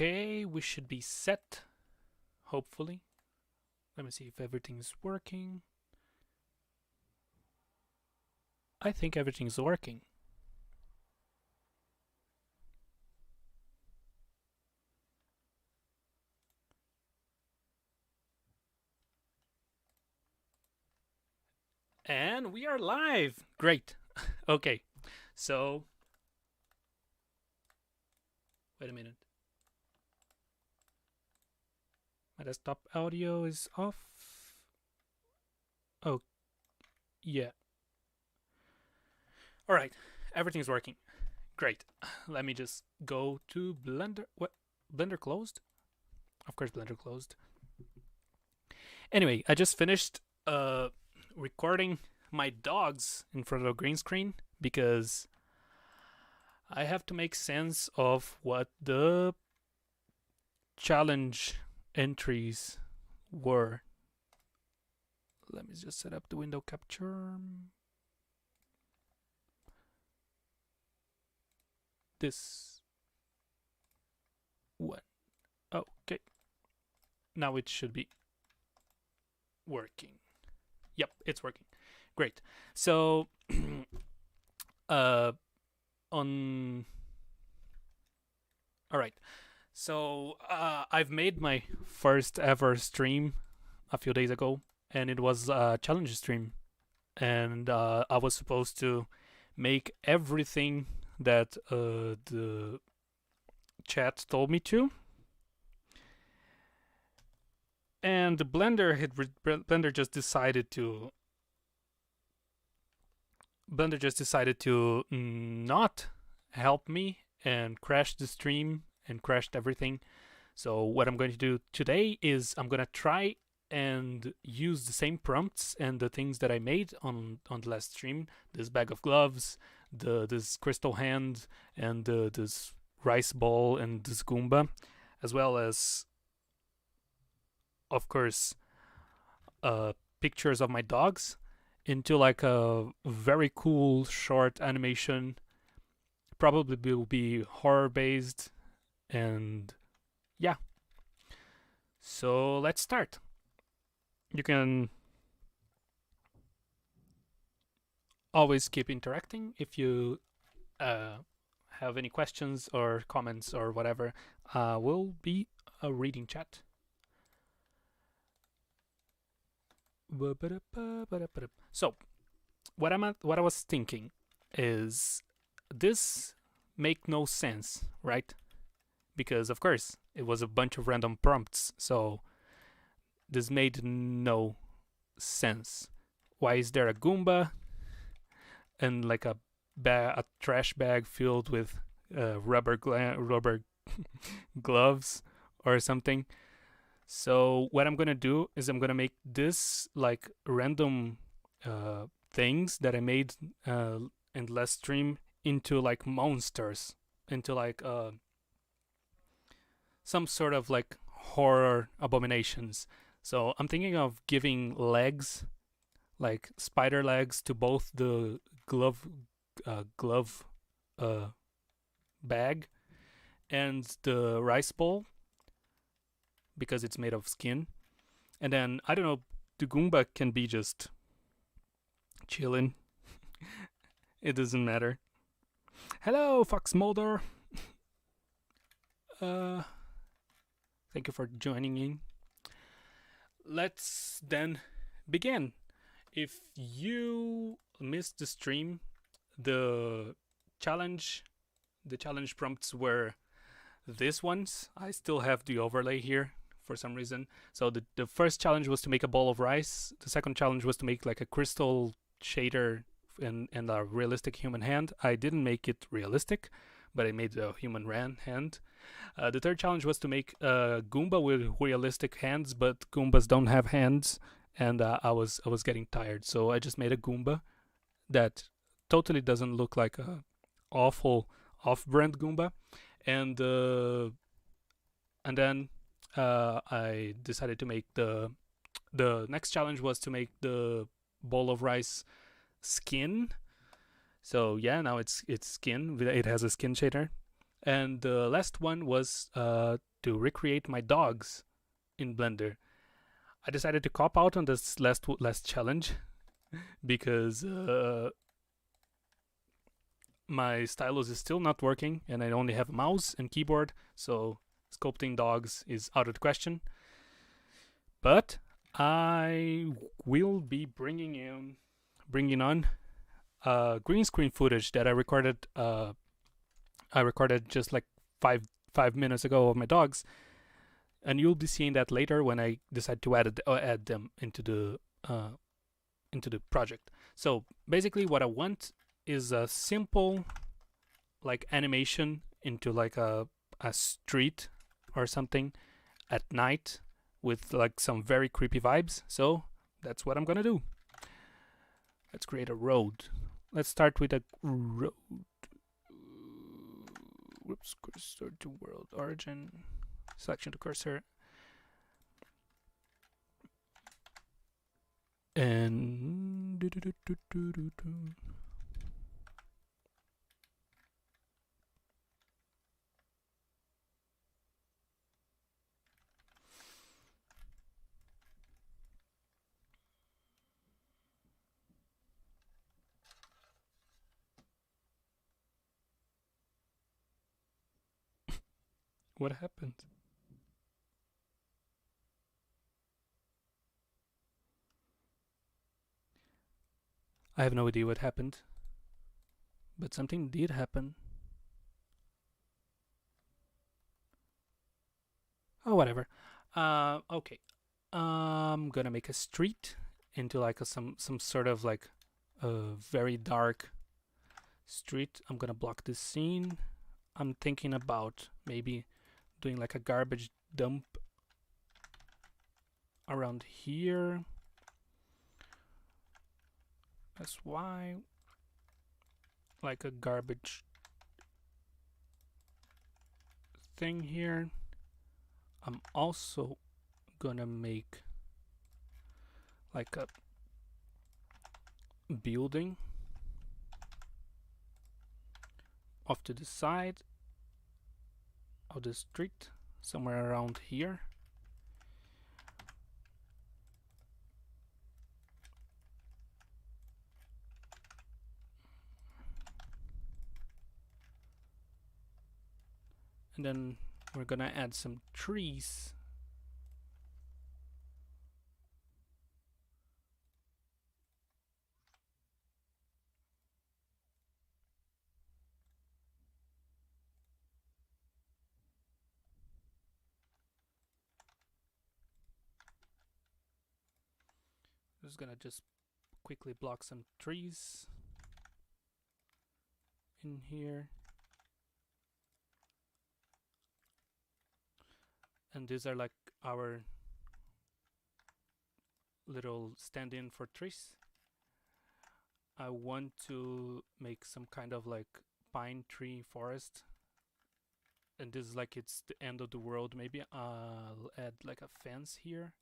Okay, we should be set, hopefully. Let me see if everything's working. I think everything's working. And we are live! Great. Okay, so... Wait a minute. My desktop audio is off. Oh, yeah. Alright, everything's working. Great. Let me just go to Blender. What? Blender closed? Of course, Blender closed. Anyway, I just finished recording my dogs in front of a green screen because I have to make sense of what the challenge entries were. Let me just set up the window capture. This one. Okay. Now it should be working. Yep, it's working. Great. So all right. So I've made my first ever stream a few days ago, and it was a challenge stream, and I was supposed to make everything that the chat told me to, and the Blender just decided to not help me and crashed the stream and crashed everything. So what I'm going to do today is I'm going to try and use the same prompts and the things that I made on the last stream. This bag of gloves, this crystal hand, and this rice ball and this Goomba, as well as, of course, pictures of my dogs into like a very cool short animation. Probably will be horror based, and yeah. So let's start. You can always keep interacting if you have any questions or comments or whatever. We'll be reading chat. So, what I was thinking is, this make no sense, right? Because of course it was a bunch of random prompts, so this made no sense. Why is there a Goomba and like a trash bag filled with rubber gloves or something? So what I'm gonna do is I'm gonna make this like random things that I made in the last stream into like monsters, into like some sort of like horror abominations. So I'm thinking of giving legs, like spider legs, to both the glove bag and the rice bowl, because it's made of skin. And then, I don't know, the Goomba can be just chilling. It doesn't matter. Hello, Fox Mulder. Thank you for joining in. Let's then begin. If you missed the stream, the challenge prompts were these ones. I still have the overlay here for some reason. So the first challenge was to make a ball of rice. The second challenge was to make like a crystal shader and a realistic human hand. I didn't make it realistic, but I made a human hand. The third challenge was to make a Goomba with realistic hands, but Goombas don't have hands, and I was getting tired, so I just made a Goomba that totally doesn't look like a awful off-brand Goomba, and then I decided to make the next challenge was to make the bowl of rice skin. So yeah, now it's skin. It has a skin shader. And the last one was to recreate my dogs in Blender. I decided to cop out on this last challenge because my stylus is still not working and I only have a mouse and keyboard, so sculpting dogs is out of the question. But I will be bringing on green screen footage that I recorded. I recorded just like five minutes ago of my dogs, and you'll be seeing that later when I decide to add them into the project. So basically, what I want is a simple like animation into like a street or something at night with like some very creepy vibes. So that's what I'm gonna do. Let's create a road. Let's start with a road. Whoops, cursor to world origin. Selection to cursor. And what happened? I have no idea what happened, but something did happen. Oh, whatever. Okay. I'm gonna make a street into like some sort of like a very dark street. I'm gonna block this scene. I'm thinking about maybe doing like a garbage dump around here. That's why, like a garbage thing here. I'm also gonna make like a building off to the side of the street, somewhere around here. And then we're gonna add some trees. I'm just gonna quickly block some trees in here. And these are like our little stand-in for trees. I want to make some kind of like pine tree forest, and this is like it's the end of the world. Maybe I'll add like a fence here.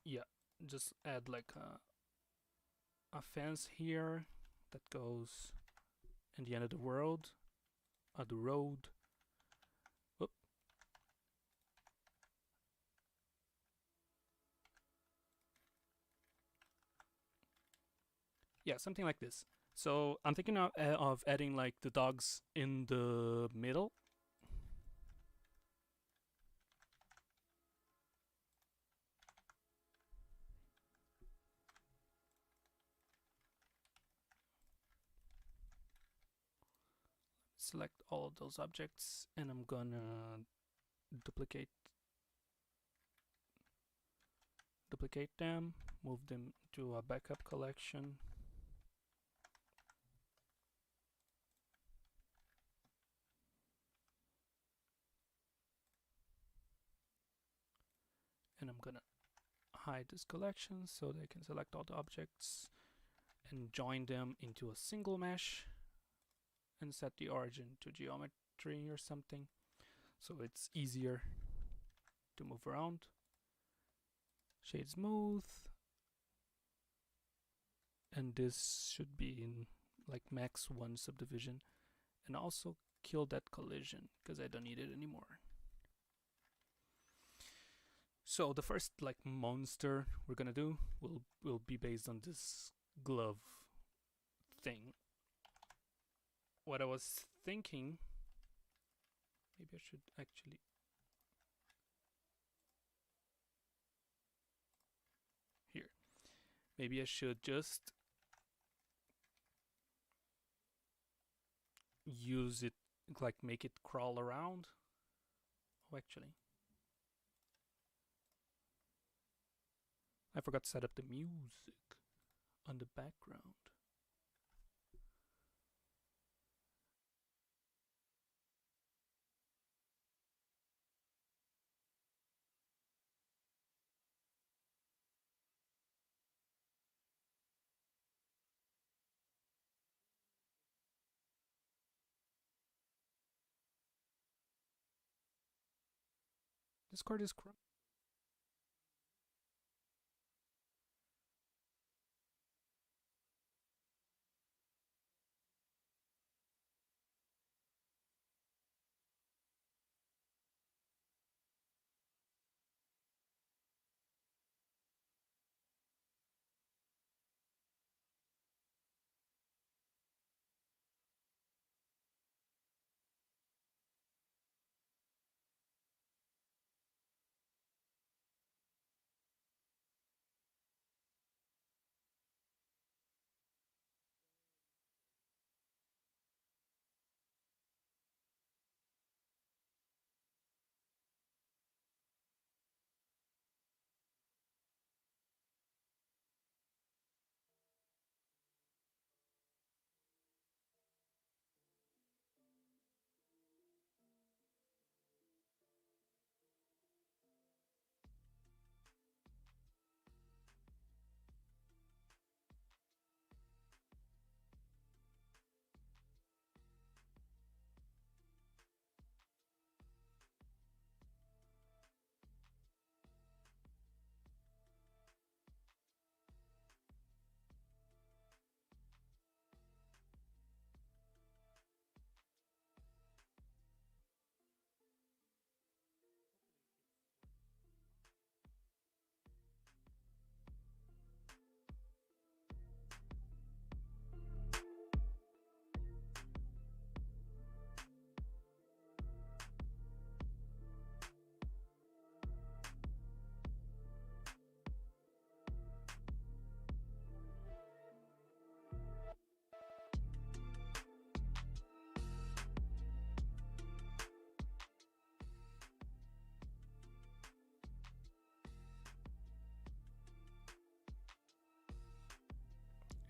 Yeah, just add like a fence here that goes in the end of the world, the road. Whoop. Yeah, something like this. So I'm thinking of adding like the dogs in the middle. Select all of those objects, and I'm gonna duplicate them, move them to a backup collection. And I'm gonna hide this collection so they can select all the objects and join them into a single mesh and set the origin to geometry or something so it's easier to move around. Shade smooth. and this should be in like max 1 subdivision, and also kill that collision because I don't need it anymore. So the first like monster we're gonna do will be based on this glove thing. What I was thinking, maybe I should actually here. Maybe I should just use it, like make it crawl around. Oh, actually, I forgot to set up the music on the background. This card is corrupt.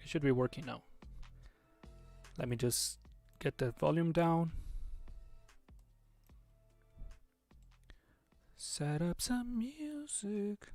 It should be working now. Let me just get the volume down. Set up some music.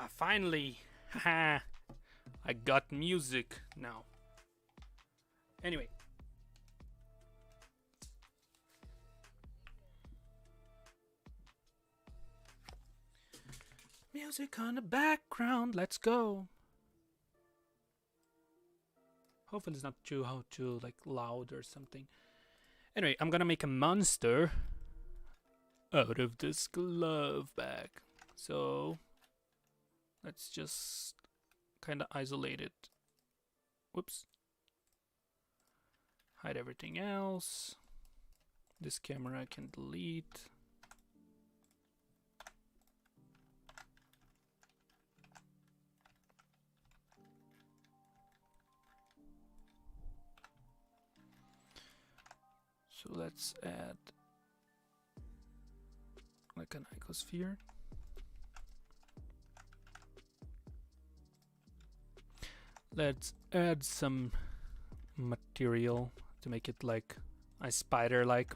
Finally! Haha! I got music now. Anyway. Music on the background, let's go. Hopefully it's not too like loud or something. Anyway, I'm gonna make a monster out of this glove bag. So let's just kind of isolate it. Whoops. Hide everything else. This camera I can delete. So let's add like an icosphere. Let's add some material to make it like a spider-like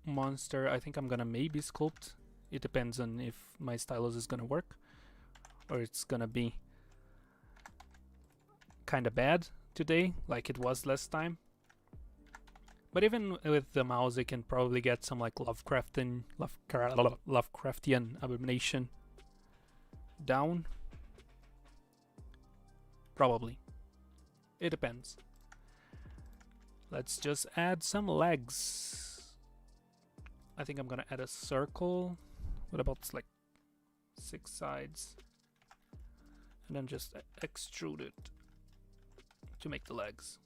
monster. I think I'm gonna maybe sculpt. It depends on if my stylus is gonna work or it's gonna be kind of bad today like it was last time. But even with the mouse I can probably get some like Lovecraftian abomination down. Probably. It depends. Let's just add some legs. I think I'm gonna add a circle with about like 6 sides. And then just extrude it to make the legs.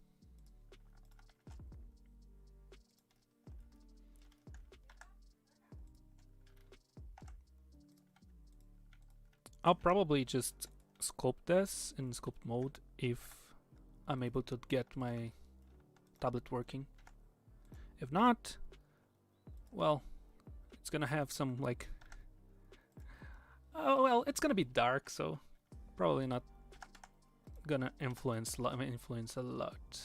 I'll probably just sculpt this in sculpt mode if I'm able to get my tablet working. If not, well, it's gonna have some like, oh well, it's gonna be dark, so probably not gonna influence a lot.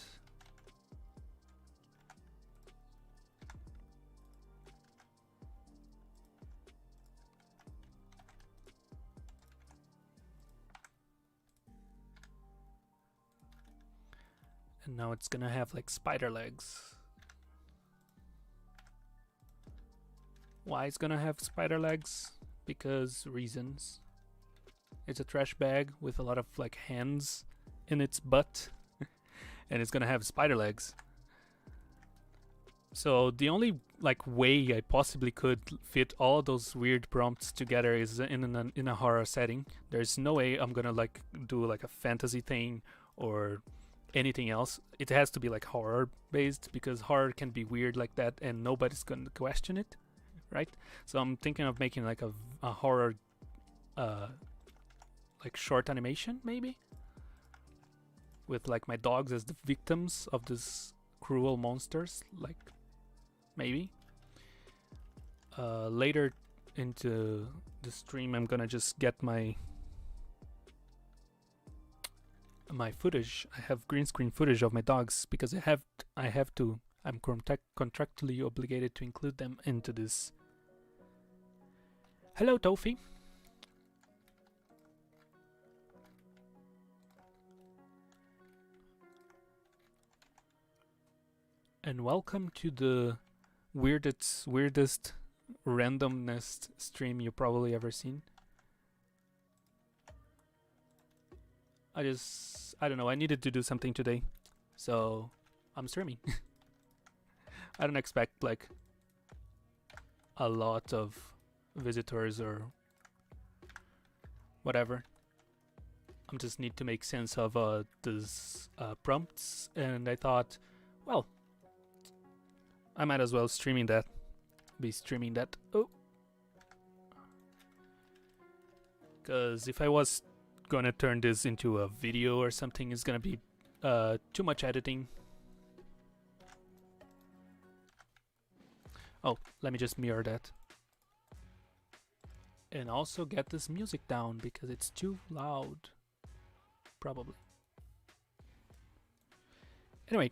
And now it's gonna have like spider legs. Why it's gonna have spider legs? Because reasons. It's a trash bag with a lot of like hands in its butt and it's gonna have spider legs. So the only like way I possibly could fit all those weird prompts together is in a horror setting. There's no way I'm gonna like do like a fantasy thing or anything else. It has to be like horror based because horror can be weird like that and nobody's gonna question it, right? So I'm thinking of making like a horror like short animation maybe with like my dogs as the victims of this cruel monsters, like maybe later into the stream I'm gonna just get my footage. I have green screen footage of my dogs because I have to. I'm contractually obligated to include them into this. Hello, Tofi. And welcome to the weirdest randomness stream you probably ever seen. I don't know, I needed to do something today, so I'm streaming. I don't expect like a lot of visitors or whatever. I just need to make sense of these prompts, and I thought, well, I might as well be streaming that. Oh, because if I was gonna turn this into a video or something, it's gonna be too much editing. Oh, let me just mirror that. And also get this music down because it's too loud. Probably. Anyway.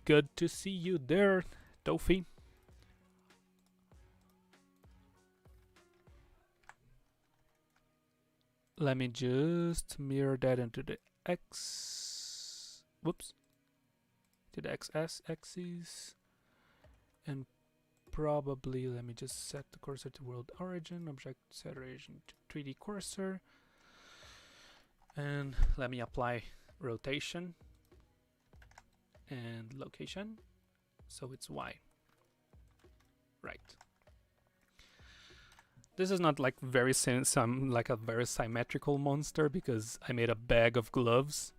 Good to see you there, Tofi. Let me just mirror that into the X. Whoops. To the axis. And probably let me just set the cursor to world origin, object saturation to 3D cursor. And let me apply rotation and location. So it's Y. Right. This is not like like a very symmetrical monster because I made a bag of gloves.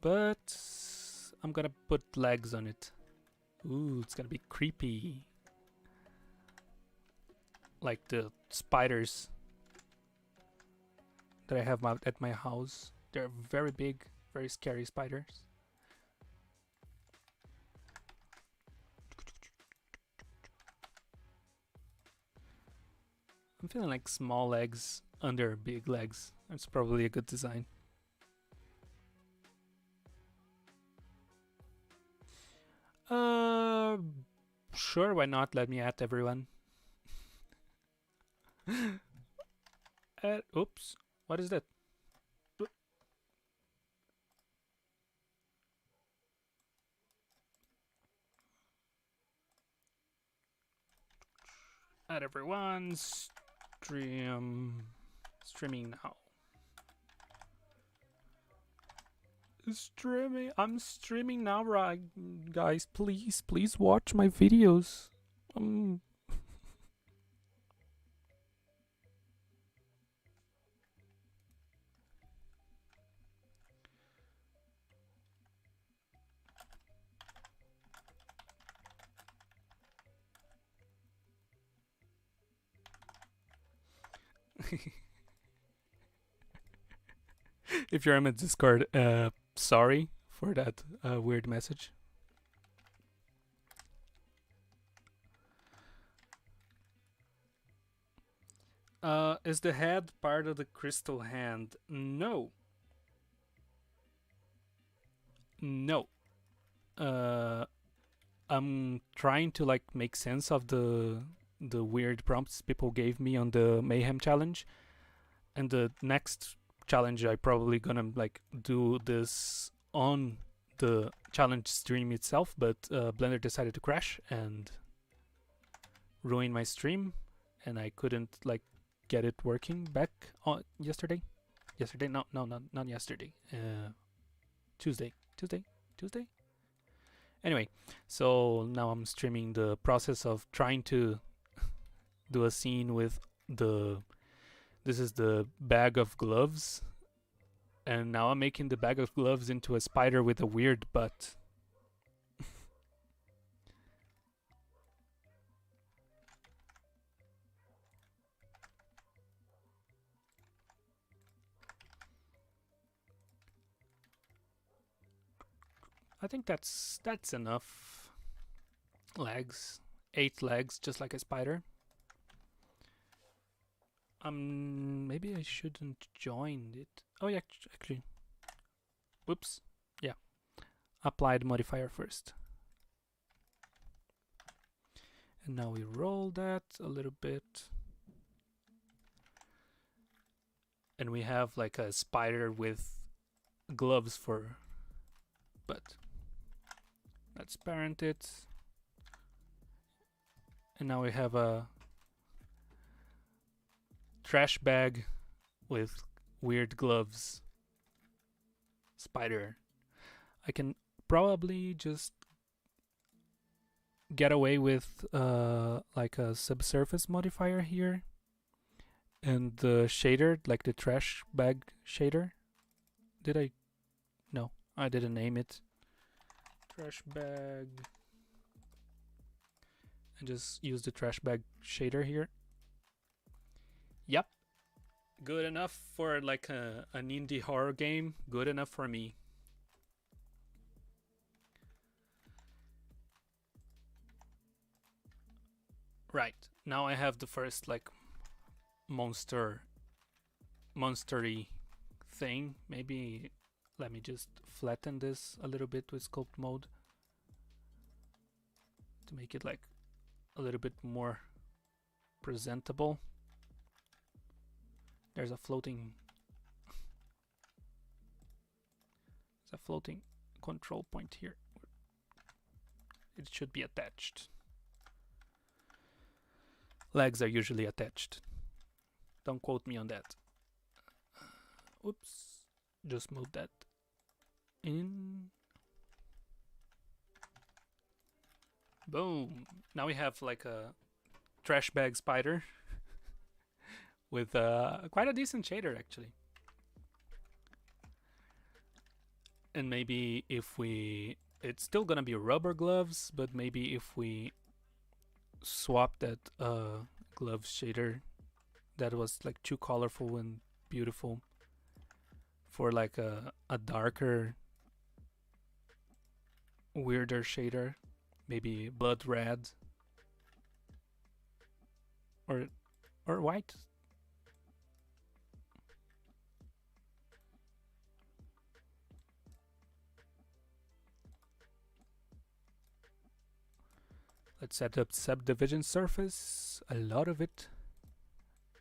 But I'm gonna put legs on it. Ooh, it's gonna be creepy. Like the spiders that I have at my house. They're very big, very scary spiders. I'm feeling like small legs under big legs. That's probably a good design. Sure, why not? Let me add everyone. Oops. What is that? Add everyone. Streaming now. Streaming. I'm streaming now, right, guys? Please watch my videos. If you're in my Discord, sorry for that weird message. Is the head part of the crystal hand? No. No. I'm trying to like make sense of the weird prompts people gave me on the Mayhem challenge, and the next challenge I probably gonna like do this on the challenge stream itself, but Blender decided to crash and ruin my stream, and I couldn't like get it working back on yesterday. No, not yesterday. Tuesday. Anyway, so now I'm streaming the process of trying to do a scene with this is the bag of gloves, and now I'm making the bag of gloves into a spider with a weird butt. I think that's enough legs. 8 legs, just like a spider. Maybe I shouldn't join it. Oh yeah, actually. Whoops. Yeah. Applied modifier first. And now we roll that a little bit. And we have like a spider with gloves for butt. Let's parent it. And now we have a trash bag with weird gloves spider. I can probably just get away with like a subsurface modifier here, and the shader, like the trash bag shader. Did I? No, I didn't name it. Trash bag. And just use the trash bag shader here. Yep. Good enough for like an indie horror game. Good enough for me. Right. Now I have the first like monstery thing. Maybe let me just flatten this a little bit with sculpt mode to make it like a little bit more presentable. There's a floating control point here. It should be attached. Legs are usually attached. Don't quote me on that. Oops. Just move that in. Boom. Now we have like a trash bag spider with quite a decent shader actually. And maybe if it's still gonna be rubber gloves, but maybe if we swap that glove shader that was like too colorful and beautiful for like a darker, weirder shader, maybe blood red or white. Let's set up subdivision surface, a lot of it,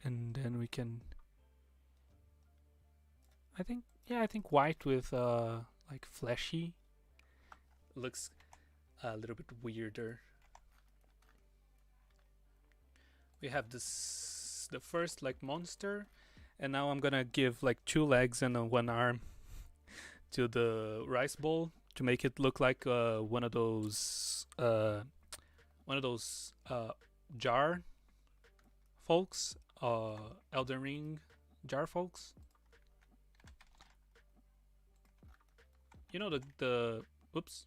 and then we can. I think white with like fleshy looks a little bit weirder. We have this the first like monster, and now I'm gonna give like 2 legs and 1 arm to the rice bowl to make it look like one of those jar folks, Elden Ring jar folks. You know the oops.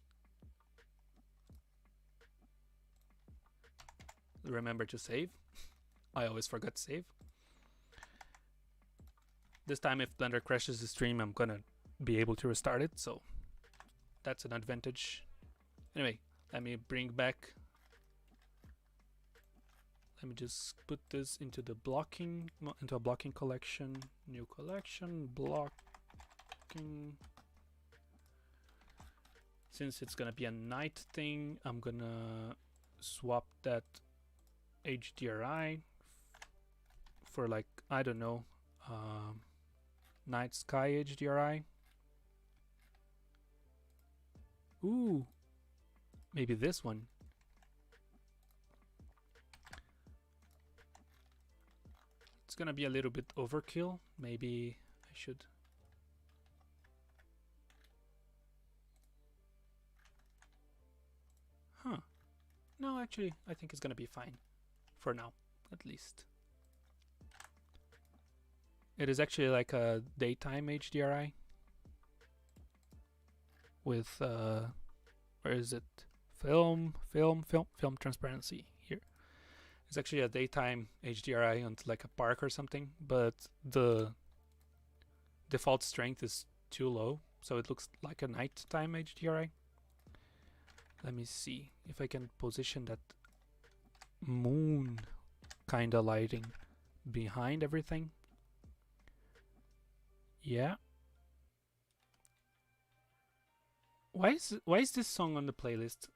Remember to save. I always forget to save. This time if Blender crashes the stream, I'm gonna be able to restart it, so that's an advantage. Anyway, let me bring back. Let me just put this into the blocking, into a blocking collection, new collection, blocking. Since it's gonna be a night thing, I'm gonna swap that HDRI for like, I don't know, night sky HDRI. Ooh, maybe this one. It's gonna be a little bit overkill. Maybe I should. Huh. No, actually, I think it's gonna be fine. For now, at least. It is actually like a daytime HDRI. With, where is it? Film transparency here. It's actually a daytime HDRI on like a park or something, but the default strength is too low, so it looks like a nighttime HDRI. Let me see if I can position that moon kind of lighting behind everything. Yeah. Why is this song on the playlist?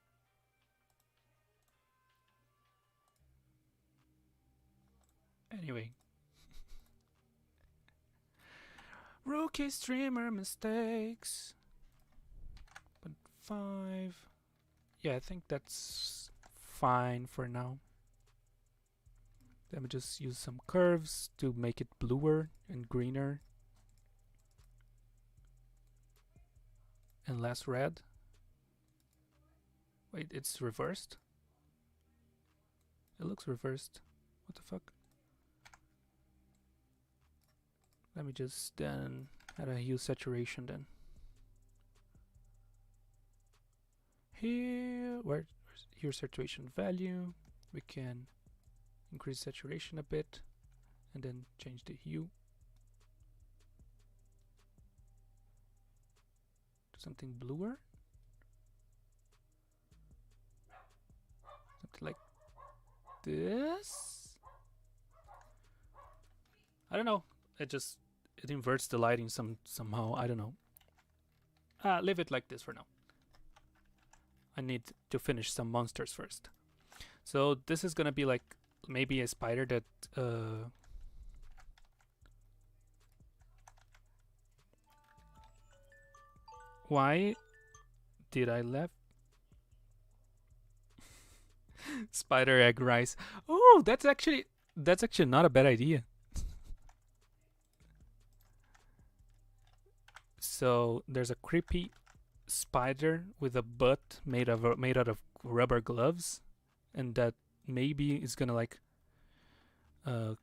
Anyway. Rookie streamer mistakes. But 5. Yeah, I think that's fine for now. Let me just use some curves to make it bluer and greener. And less red. Wait, it's reversed? It looks reversed. What the fuck? Let me just then add a hue saturation then. Here, where's hue saturation value? We can increase saturation a bit and then change the hue to something bluer. Something like this. I don't know. It inverts the lighting somehow. I don't know. Leave it like this for now. I need to finish some monsters first. So this is gonna be like maybe a spider that why did I left? Spider egg rice. Oh, that's actually not a bad idea. So there's a creepy spider with a butt made out of rubber gloves, and that maybe is gonna like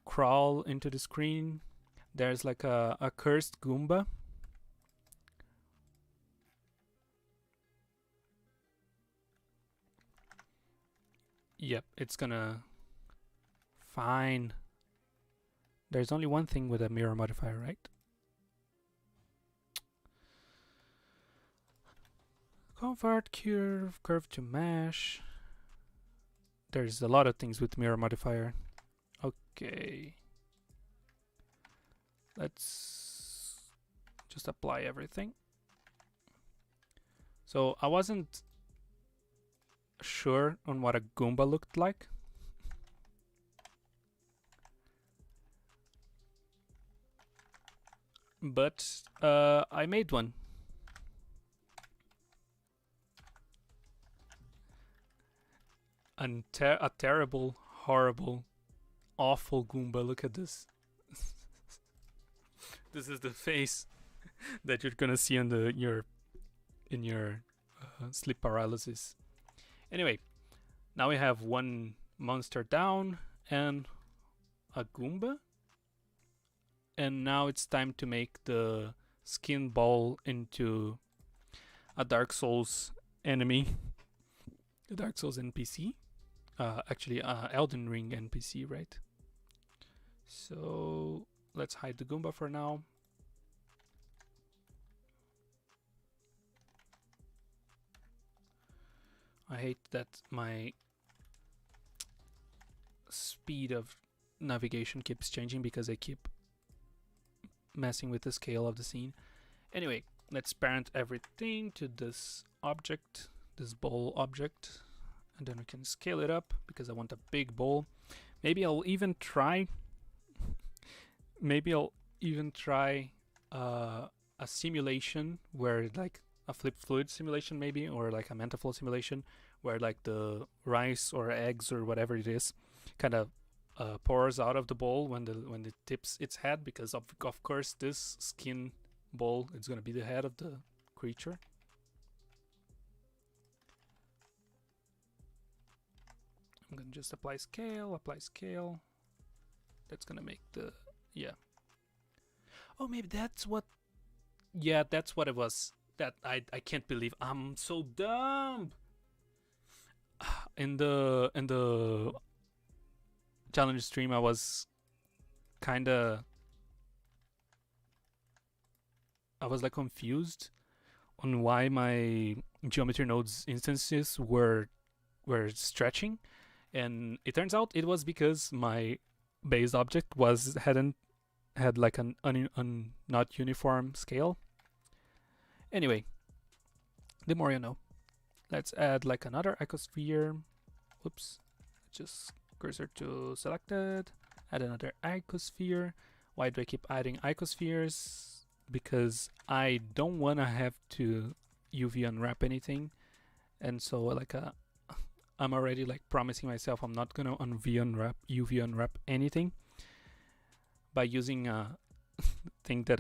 crawl into the screen. There's like a cursed Goomba. Yep, it's gonna. Fine. There's only one thing with a mirror modifier, right? Convert curve to mesh. There's a lot of things with mirror modifier. Okay. Let's just apply everything. So I wasn't sure on what a Goomba looked like. But I made one. A terrible, horrible, awful Goomba. Look at this. This is the face that you're gonna see on your sleep paralysis. Anyway, now we have one monster down and a Goomba. And now it's time to make the skin ball into a Dark Souls enemy. A Dark Souls NPC. Actually, Elden Ring NPC, right? So let's hide the Goomba for now. I hate that my speed of navigation keeps changing because I keep messing with the scale of the scene. Anyway, let's parent everything to this object, this bowl object, and then we can scale it up because I want a big bowl. Maybe I'll even try a simulation where, like, a flip fluid simulation maybe, or like a Mantaflow simulation where like the rice or eggs or whatever it is kind of pours out of the bowl when it tips its head, because of course this skin bowl is going to be the head of the creature. I'm going to just apply scale. That's going to make the, yeah. Oh, maybe that's what, yeah, that's what it was. That I can't believe I'm so dumb. In the challenge stream, I was like confused on why my geometry nodes instances were stretching, and it turns out it was because my base object had like an not uniform scale. Anyway, the more you know. Let's add like another icosphere. Whoops. Just cursor to selected. Add another icosphere. Why do I keep adding icospheres? Because I don't want to have to UV unwrap anything. And so like I'm already like promising myself I'm not gonna UV unwrap anything by using a thing that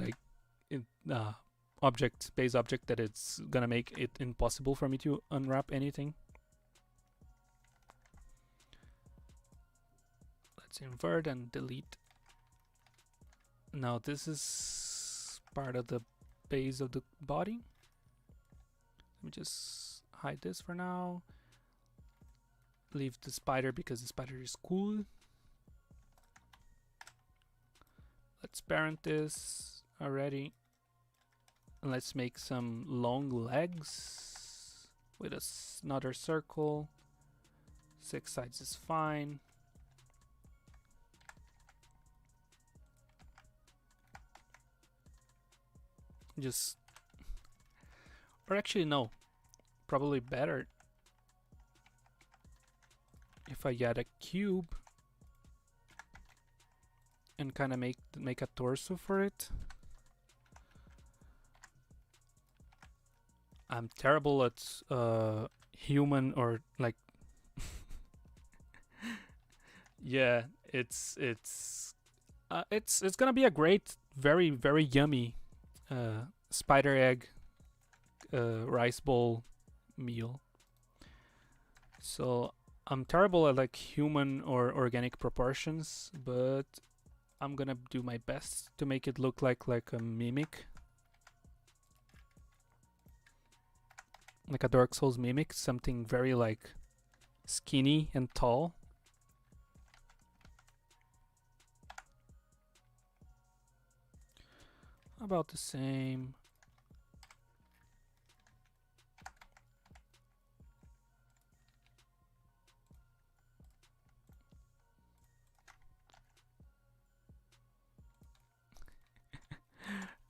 base object that it's gonna make it impossible for me to unwrap anything. Let's invert and delete. Now this is part of the base of the body. Let me just hide this for now. Leave the spider because the spider is cool. Let's parent this already. And let's make some long legs with another circle. 6 sides is fine. Or actually no, probably better if I add a cube and kind of make a torso for it. I'm terrible at human or like yeah, it's gonna be a great, very, very yummy spider egg rice bowl meal. So I'm terrible at like human or organic proportions, but I'm gonna do my best to make it look like a mimic. Like a Dark Souls mimic, something very like skinny and tall. About the same.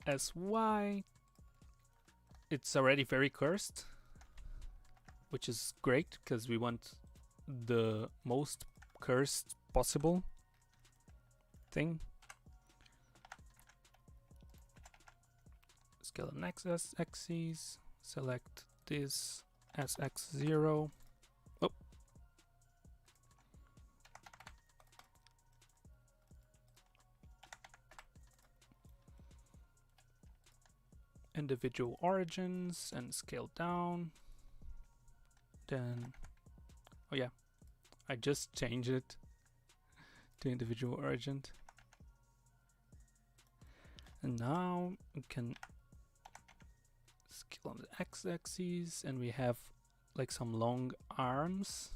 As Y, it's already very cursed. which is great because we want the most cursed possible thing. Scale on x-axis, select this as x0. Oh. Individual origins and scale down. Then, oh yeah, I just changed it to individual origin. And now we can scale on the x-axis, and we have like some long arms.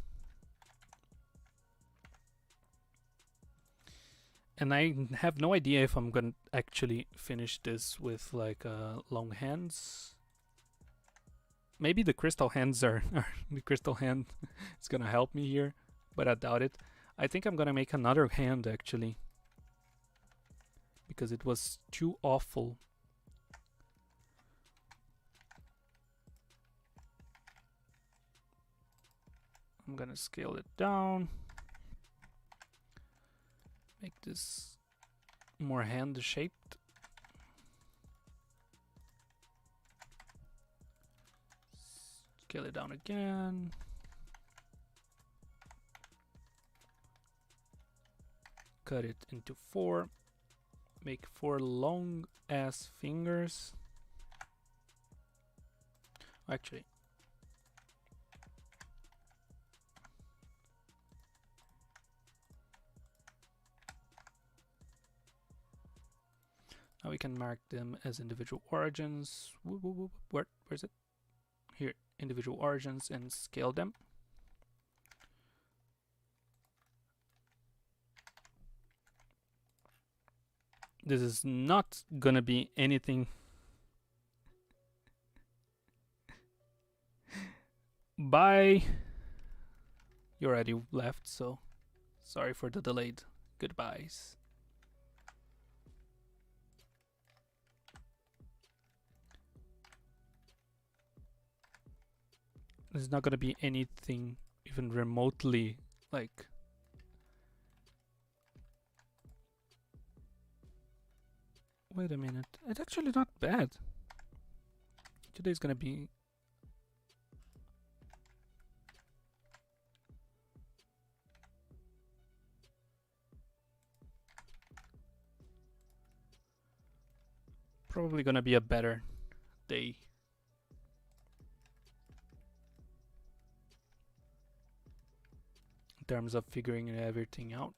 And I have no idea if I'm gonna actually finish this with like long hands. Maybe the crystal hands are the crystal hand is gonna help me here, but I doubt it. I think I'm gonna make another hand actually, because it was too awful. I'm gonna scale it down, make this more hand shaped. Scale it down again. Cut it into 4. Make 4 long ass fingers. Actually, now we can mark them as individual origins. Where's it? Here, individual origins, and scale them. This is not gonna be anything. Bye. You already left, so sorry for the delayed goodbyes. This is not gonna be anything even remotely like. Wait a minute, it's actually not bad. Today's gonna be probably gonna be a better day. In terms of figuring everything out.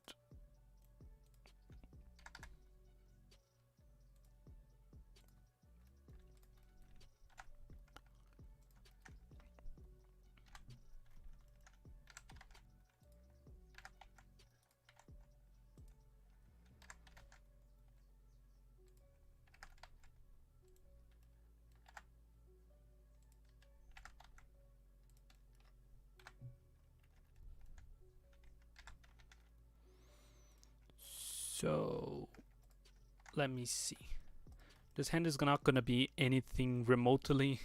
So let me see. This hand is not gonna be anything remotely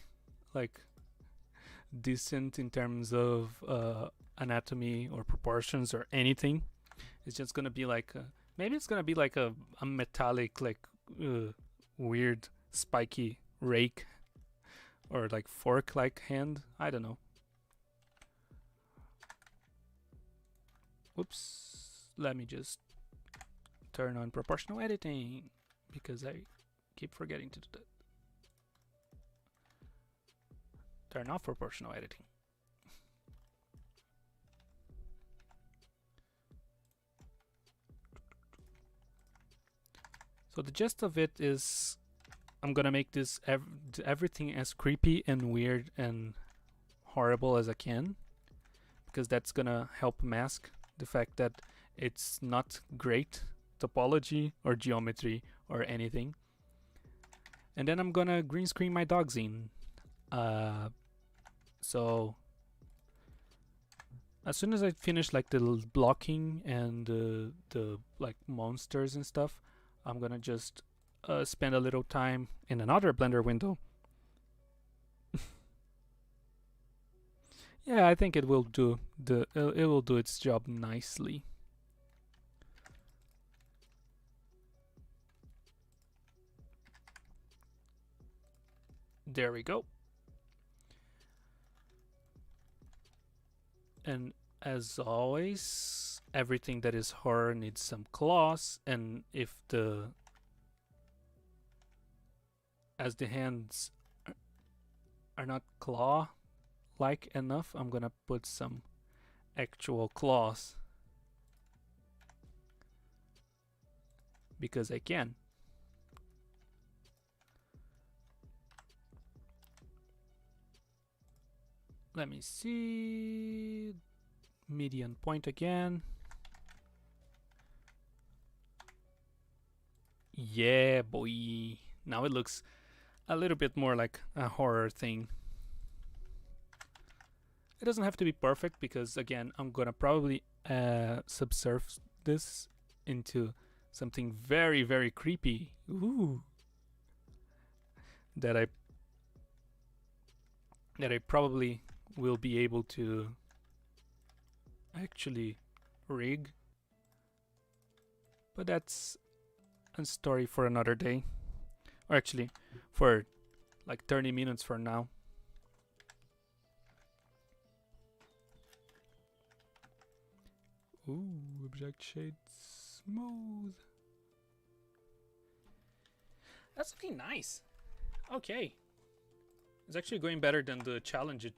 like decent in terms of anatomy or proportions or anything. It's just gonna be like maybe it's gonna be like a metallic like weird spiky rake or like fork like hand. I don't know. Whoops. Let me just turn on proportional editing because I keep forgetting to do that. Turn off proportional editing. So the gist of it is I'm gonna make this everything as creepy and weird and horrible as I can, because that's gonna help mask the fact that it's not great topology or geometry or anything. And then I'm gonna green screen my dog scene. So as soon as I finish like the blocking and the like monsters and stuff, I'm gonna just spend a little time in another Blender window. Yeah, I think it will do it will do its job nicely. There we go. And as always, everything that is horror needs some claws, and if the as the hands are not claw like enough, I'm gonna put some actual claws because I can. Let me see. Median point again. Yeah, boy. Now it looks a little bit more like a horror thing. It doesn't have to be perfect because, again, I'm gonna probably subsurf this into something very, very creepy. Ooh. That I probably will be able to actually rig. But that's a story for another day. Or actually, for like 30 minutes from now. Ooh, object shade smooth. That's looking nice. Okay. It's actually going better than the challenge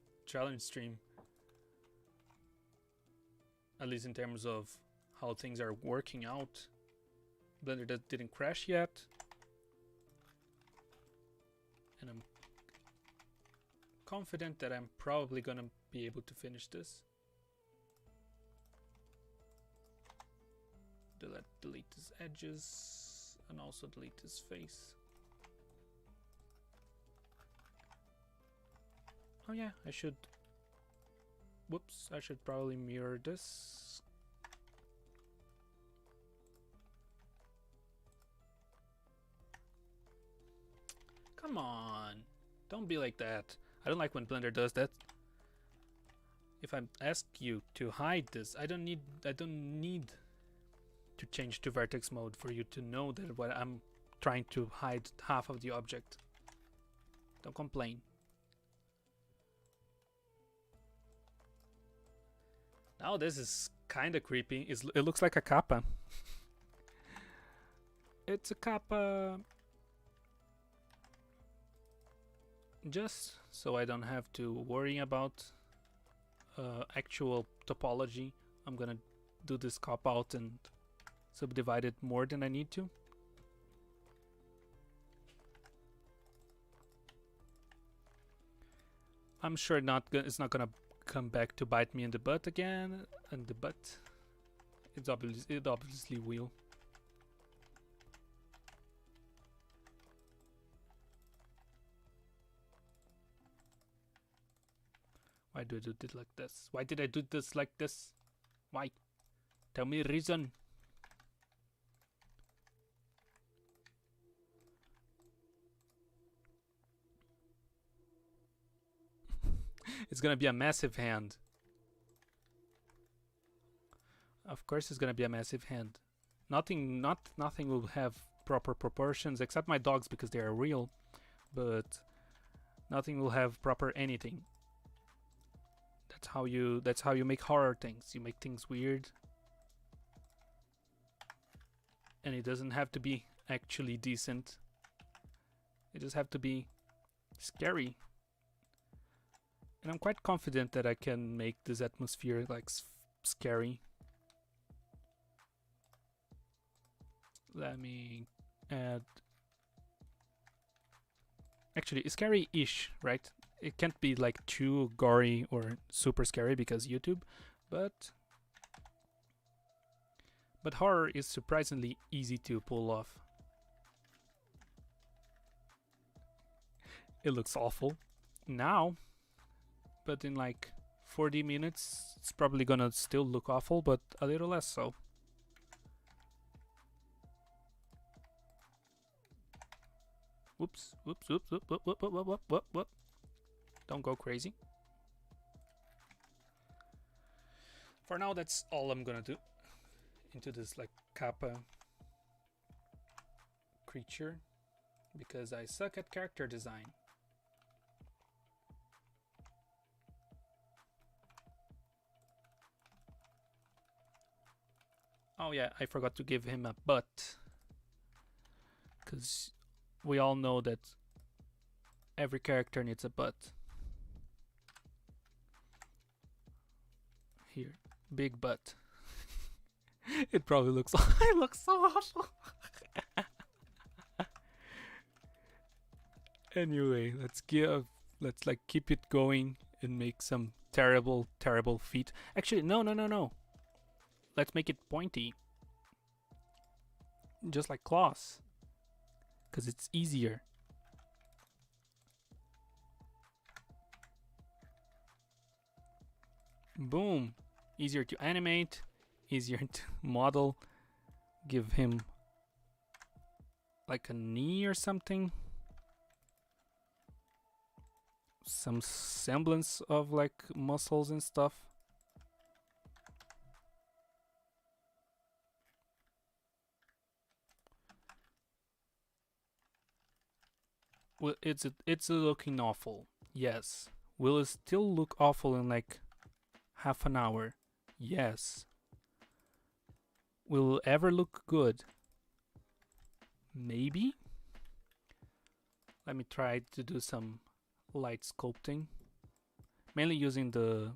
stream. At least in terms of how things are working out. Blender that didn't crash yet. And I'm confident that I'm probably gonna be able to finish this. Delete his edges and also delete his face. Oh yeah, I should. Whoops, I should probably mirror this. Come on, don't be like that. I don't like when Blender does that. If I ask you to hide this, I don't need to change to vertex mode for you to know that what I'm trying to hide half of the object. Don't complain. Now this is kind of creepy. It looks like a kappa. It's a kappa. Just so I don't have to worry about actual topology, I'm gonna do this cop out and subdivide it more than I need to. I'm sure it's not gonna come back to bite me in the butt again. And the butt, it obviously will. Why do I do it like this? Why did I do this like this? Why? Tell me a reason. It's gonna be a massive hand. Of course it's gonna be a massive hand. Nothing will have proper proportions except my dogs because they are real, but nothing will have proper anything. That's how you make horror things. You make things weird. And it doesn't have to be actually decent. It just have to be scary. And I'm quite confident that I can make this atmosphere like scary. Let me add. Actually, scary-ish, right? It can't be like too gory or super scary because YouTube, but horror is surprisingly easy to pull off. It looks awful now, but in like 40 minutes it's probably gonna still look awful, but a little less so. Whoops, whoops, whoops, whoop, whoop, whoop, whoop, whoop, whoop, whoop. Don't go crazy. For now, that's all I'm gonna do into this like kappa creature, because I suck at character design. Oh yeah, I forgot to give him a butt, because we all know that every character needs a butt. Here, big butt. It probably looks it looks so awful. Anyway, let's like keep it going and make some terrible feet. Actually, no. Let's make it pointy. Just like claws. Cause it's easier. Boom. Easier to animate, easier to model. Give him like a knee or something. Some semblance of like muscles and stuff. Well, it's looking awful. Yes. Will it still look awful in like half an hour? Yes. Will it ever look good? Maybe. Let me try to do some light sculpting, mainly using the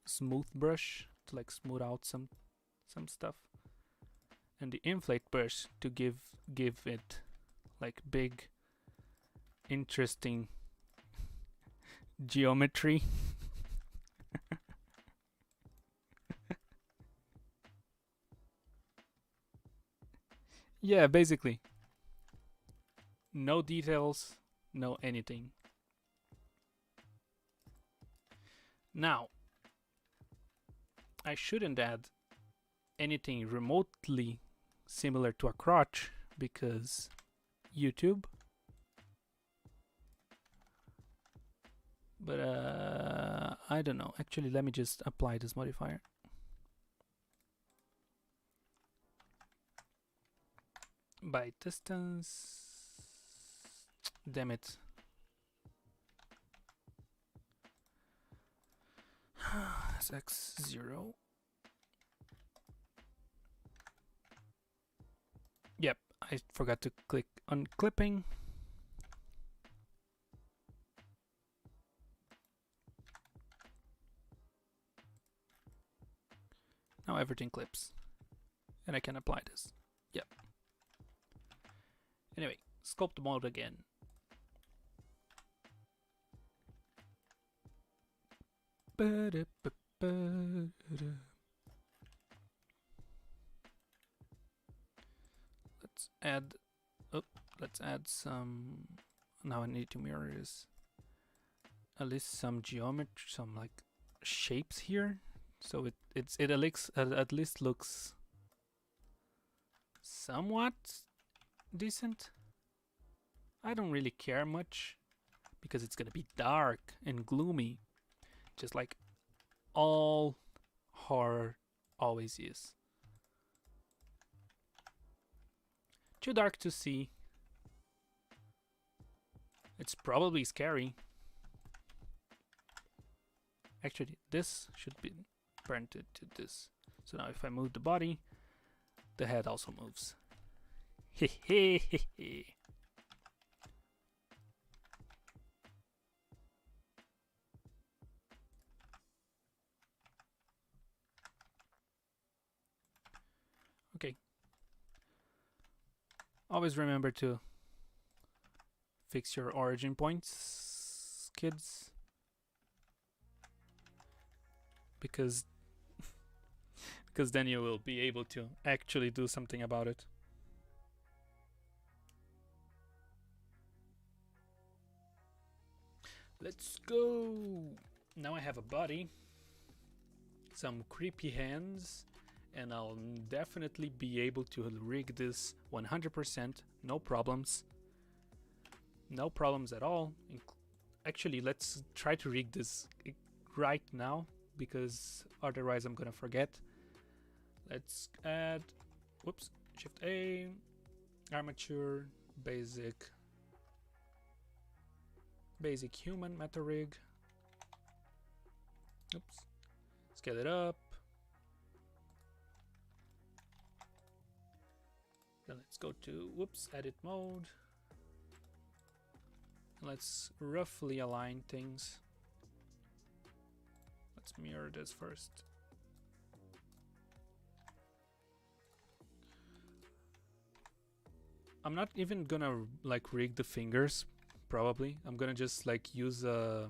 smooth brush to like smooth out some stuff, and the inflate brush to give it like big interesting geometry. Yeah, basically. No details, no anything. Now, I shouldn't add anything remotely similar to a crotch because YouTube. But I don't know. Actually, let me just apply this modifier. By distance. Damn it. It's X0. Yep, I forgot to click on clipping. Now everything clips. And I can apply this. Yep. Anyway, sculpt mode again. Let's add some. Now I need to mirror this. At least some geometry, some like shapes here, so it at least looks somewhat decent. I don't really care much because it's gonna be dark and gloomy, just like all horror always is. Too dark to see. It's probably scary. Actually, this should be parented to this. So now if I move the body, the head also moves. Hehehehe. Okay. Always remember to fix your origin points, kids. Because then you will be able to actually do something about it. Let's go! Now I have a body, some creepy hands, and I'll definitely be able to rig this 100%, no problems. No problems at all. Actually, let's try to rig this right now because otherwise I'm gonna forget. Let's add, whoops, Shift A, armature, basic human meta rig. Oops, scale it up. Then let's go to, whoops, edit mode. Let's roughly align things. Let's mirror this first. I'm not even gonna like rig the fingers, probably. I'm gonna just like use a...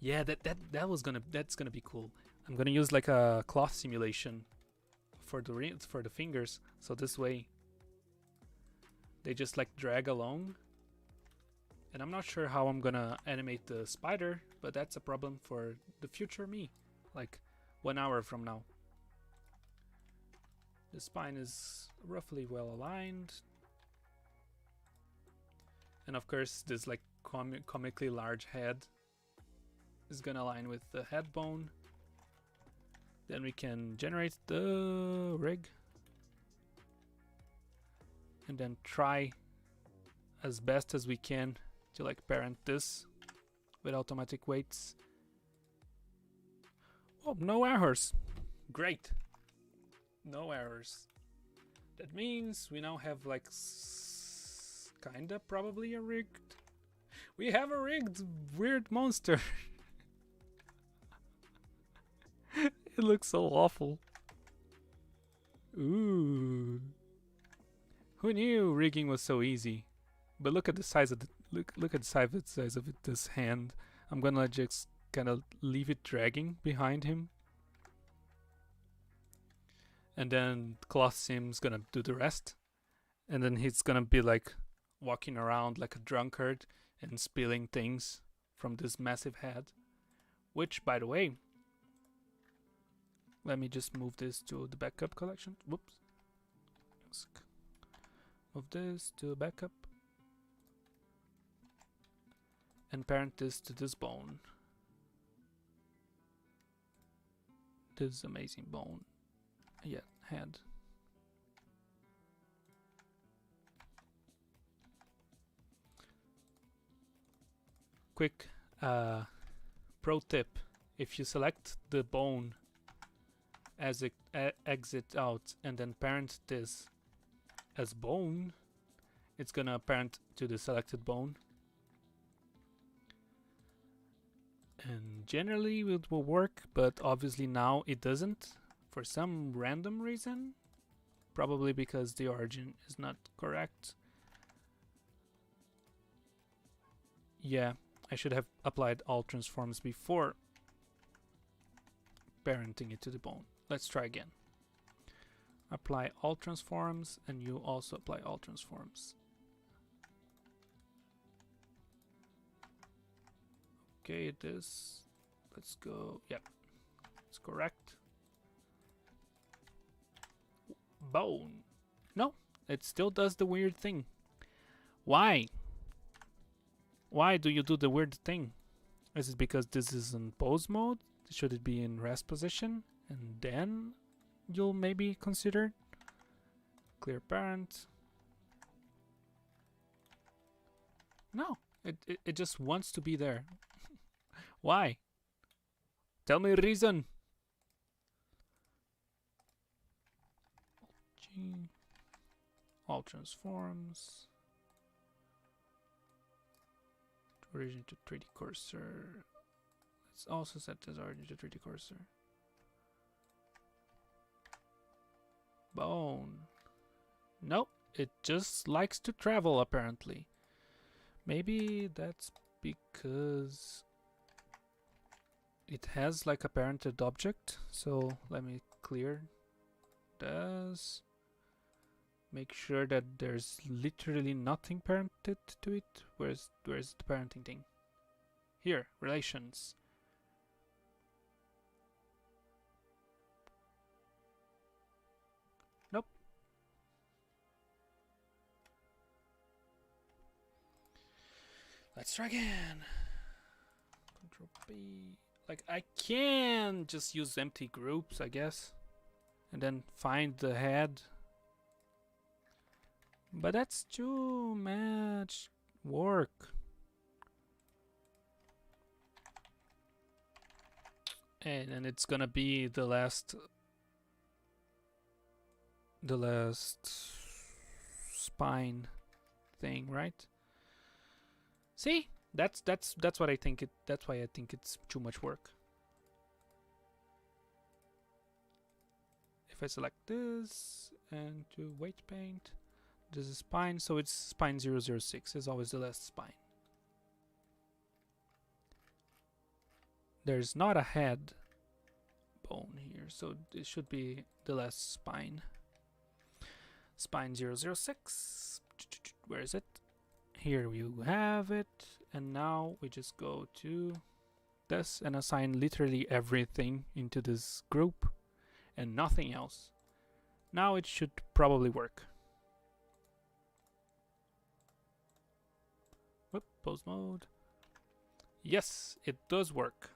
Yeah, that's gonna be cool. I'm gonna use like a cloth simulation for the fingers, so this way they just like drag along. And I'm not sure how I'm gonna animate the spider, but that's a problem for the future me, like 1 hour from now. The spine is roughly well aligned, and of course this like comically large head is gonna align with the head bone. Then we can generate the rig and then try as best as we can to like parent this with automatic weights. Oh, no errors. Great. No errors. That means we now have like kinda probably a rigged... We have a rigged weird monster. It looks so awful. Ooh. Who knew rigging was so easy? But look at the size of the look at the size of this hand. I'm gonna just kind of leave it dragging behind him, and then Cloth Sim's gonna do the rest, and then he's gonna be like walking around like a drunkard and spilling things from this massive head. Which, by the way, let me just move this to the backup collection. Whoops. Move this to backup. And parent this to this bone. This amazing bone. Yeah, head. Quick pro tip. If you select the bone as it exit out and then parent this as bone, it's gonna parent to the selected bone. And generally it will work, but obviously now it doesn't for some random reason. Probably because the origin is not correct. Yeah, I should have applied all transforms before parenting it to the bone. Let's try again. Apply all transforms, and you also apply all transforms. Okay, this, let's go, yep, it's correct. Bone. No, it still does the weird thing. Why? Why do you do the weird thing? Is it because this is in pose mode? Should it be in rest position? And then you'll maybe consider clear parent. No, it just wants to be there. Why? Tell me a reason. G. All transforms. Origin to 3D cursor. Let's also set this origin to 3D cursor. Bone. Nope, it just likes to travel apparently. Maybe that's because it has like a parented object. So let me clear this. Make sure that there's literally nothing parented to it. Where's the parenting thing? Here, relations. Nope. Let's try again. Control B. Like, I can just use empty groups, I guess, and then find the head. But that's too much work. And it's gonna be the last spine thing, right? See? That's what I think it. That's why I think it's too much work. If I select this and do weight paint, this is spine, so it's spine 006 is always the last spine. There's not a head bone here, so it should be the last spine. Spine 006. Where is it? Here you have it. And now we just go to this and assign literally everything into this group and nothing else. Now it should probably work. Whoop, pose mode. Yes, it does work.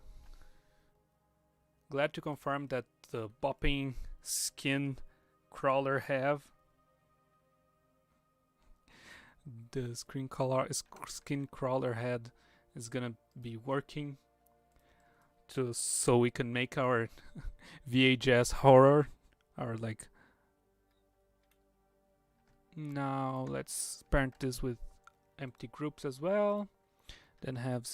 Glad to confirm that the bopping skin crawler have the skin crawler head is gonna be working so we can make our VHS horror, or like. Now let's parent this with empty groups as well. Then have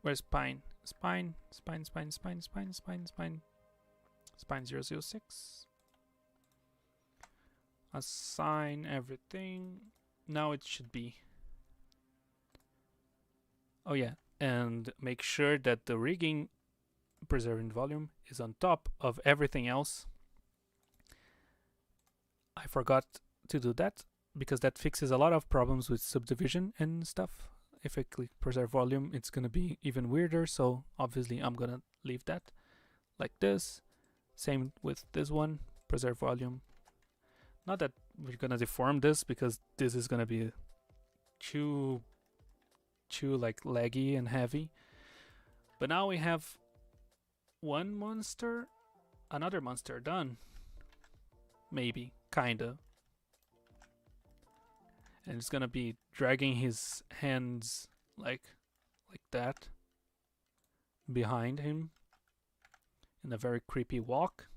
where's spine 006. Assign everything. Now it should be. Oh yeah, and make sure that the rigging preserving volume is on top of everything else. I forgot to do that because that fixes a lot of problems with subdivision and stuff. If I click preserve volume, it's gonna be even weirder, so obviously I'm gonna leave that like this. Same with this one, preserve volume. Not that we're gonna deform this because this is gonna be too like laggy and heavy. But now we have one monster, another monster done. Maybe, kinda. And it's gonna be dragging his hands like that behind him in a very creepy walk.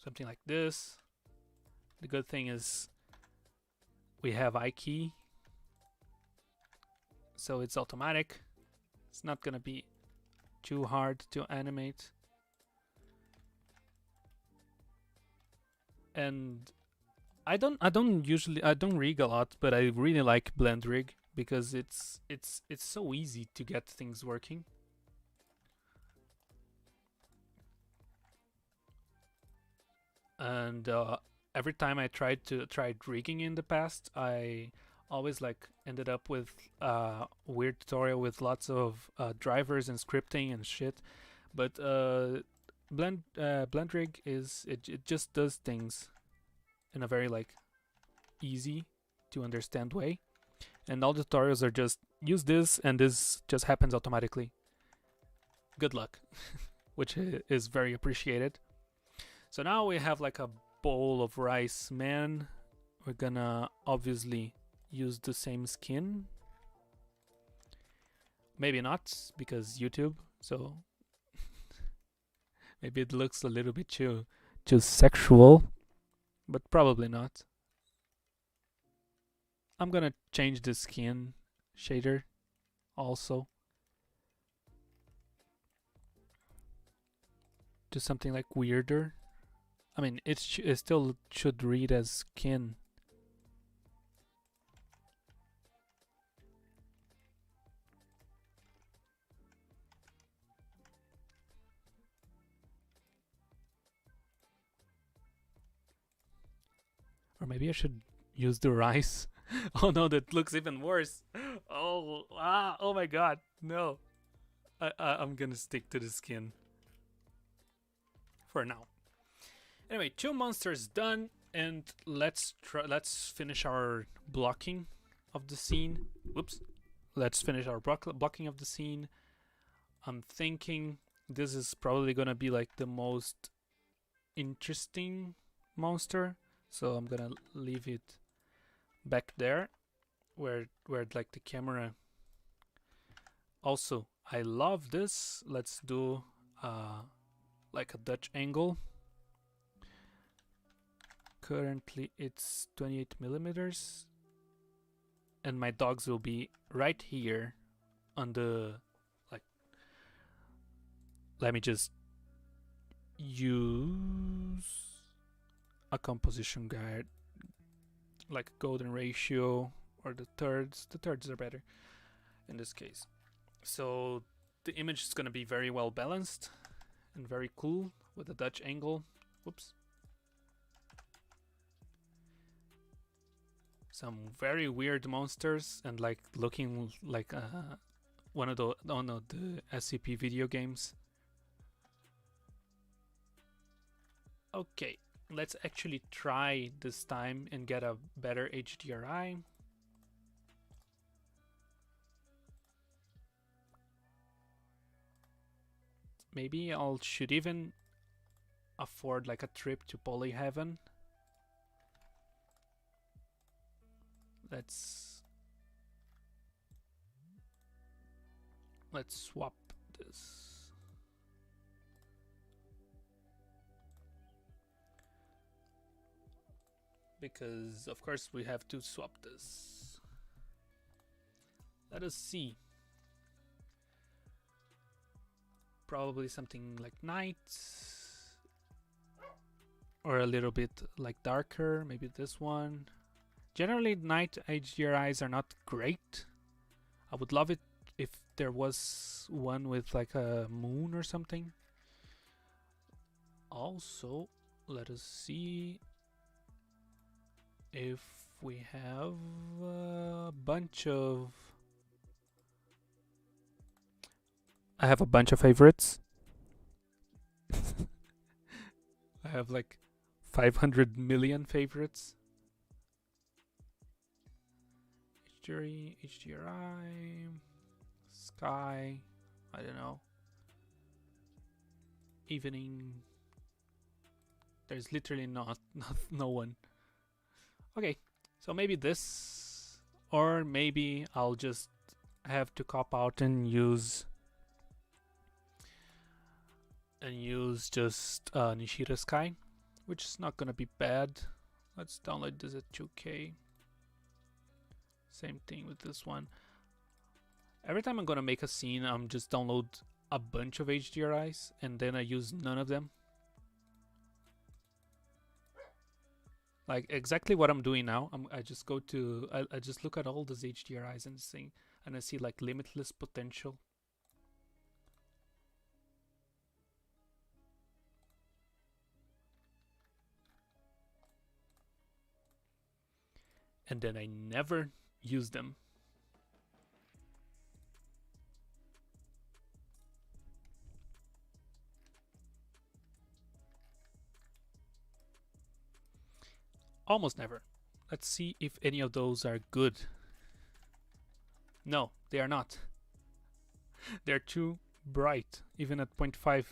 Something like this. The good thing is we have iKey, so it's automatic. It's not gonna be too hard to animate. And I don't rig a lot, but I really like blend rig because it's so easy to get things working. And every time I tried rigging in the past, I always like ended up with a weird tutorial with lots of drivers and scripting and shit. But blend rig is it just does things in a very like easy to understand way, and all the tutorials are just use this and this just happens automatically. Good luck. Which is very appreciated. So now we have like a bowl of rice man. We're gonna obviously use the same skin. Maybe not, because YouTube, so maybe it looks a little bit too sexual, but probably not. I'm gonna change the skin shader also to something like weirder. I mean, it still should read as skin. Or maybe I should use the rice. Oh no, that looks even worse. Oh my god, no. I'm gonna stick to the skin for now. Anyway, 2 monsters done, and let's finish our blocking of the scene. Whoops, let's finish our blocking of the scene. I'm thinking this is probably gonna be like the most interesting monster, so I'm gonna leave it back there where like the camera. Also, I love this. Let's do like a Dutch angle. Currently it's 28 millimeters, and my dogs will be right here on the, like, let me just use a composition guide like golden ratio or the thirds. The thirds are better in this case. So the image is going to be very well balanced and very cool with a Dutch angle. Whoops. Some very weird monsters and like looking like one of the the SCP video games. Okay, let's actually try this time and get a better HDRI. Maybe I should even afford like a trip to Polyheaven. Let's swap this. Because of course we have to swap this. Let us see. Probably something like night, or a little bit like darker, maybe this one. Generally night HDRIs are not great. I would love it if there was one with like a moon or something. Also, let us see if we have a bunch of... I have a bunch of favorites. I have like 500 million favorites. HDRI, sky, I don't know. Evening. There's literally no one. Okay, so maybe this, or maybe I'll just have to cop out and use just Nishida Sky, which is not gonna be bad. Let's download this at 2K. Same thing with this one. Every time I'm gonna make a scene, I'm just download a bunch of HDRIs and then I use none of them. Like exactly what I'm doing now. I just go to I just look at all these HDRIs and sing, and I see like limitless potential. And then I never use them. Almost never. Let's see if any of those are good. No, they are not. They're too bright, even at 0.5.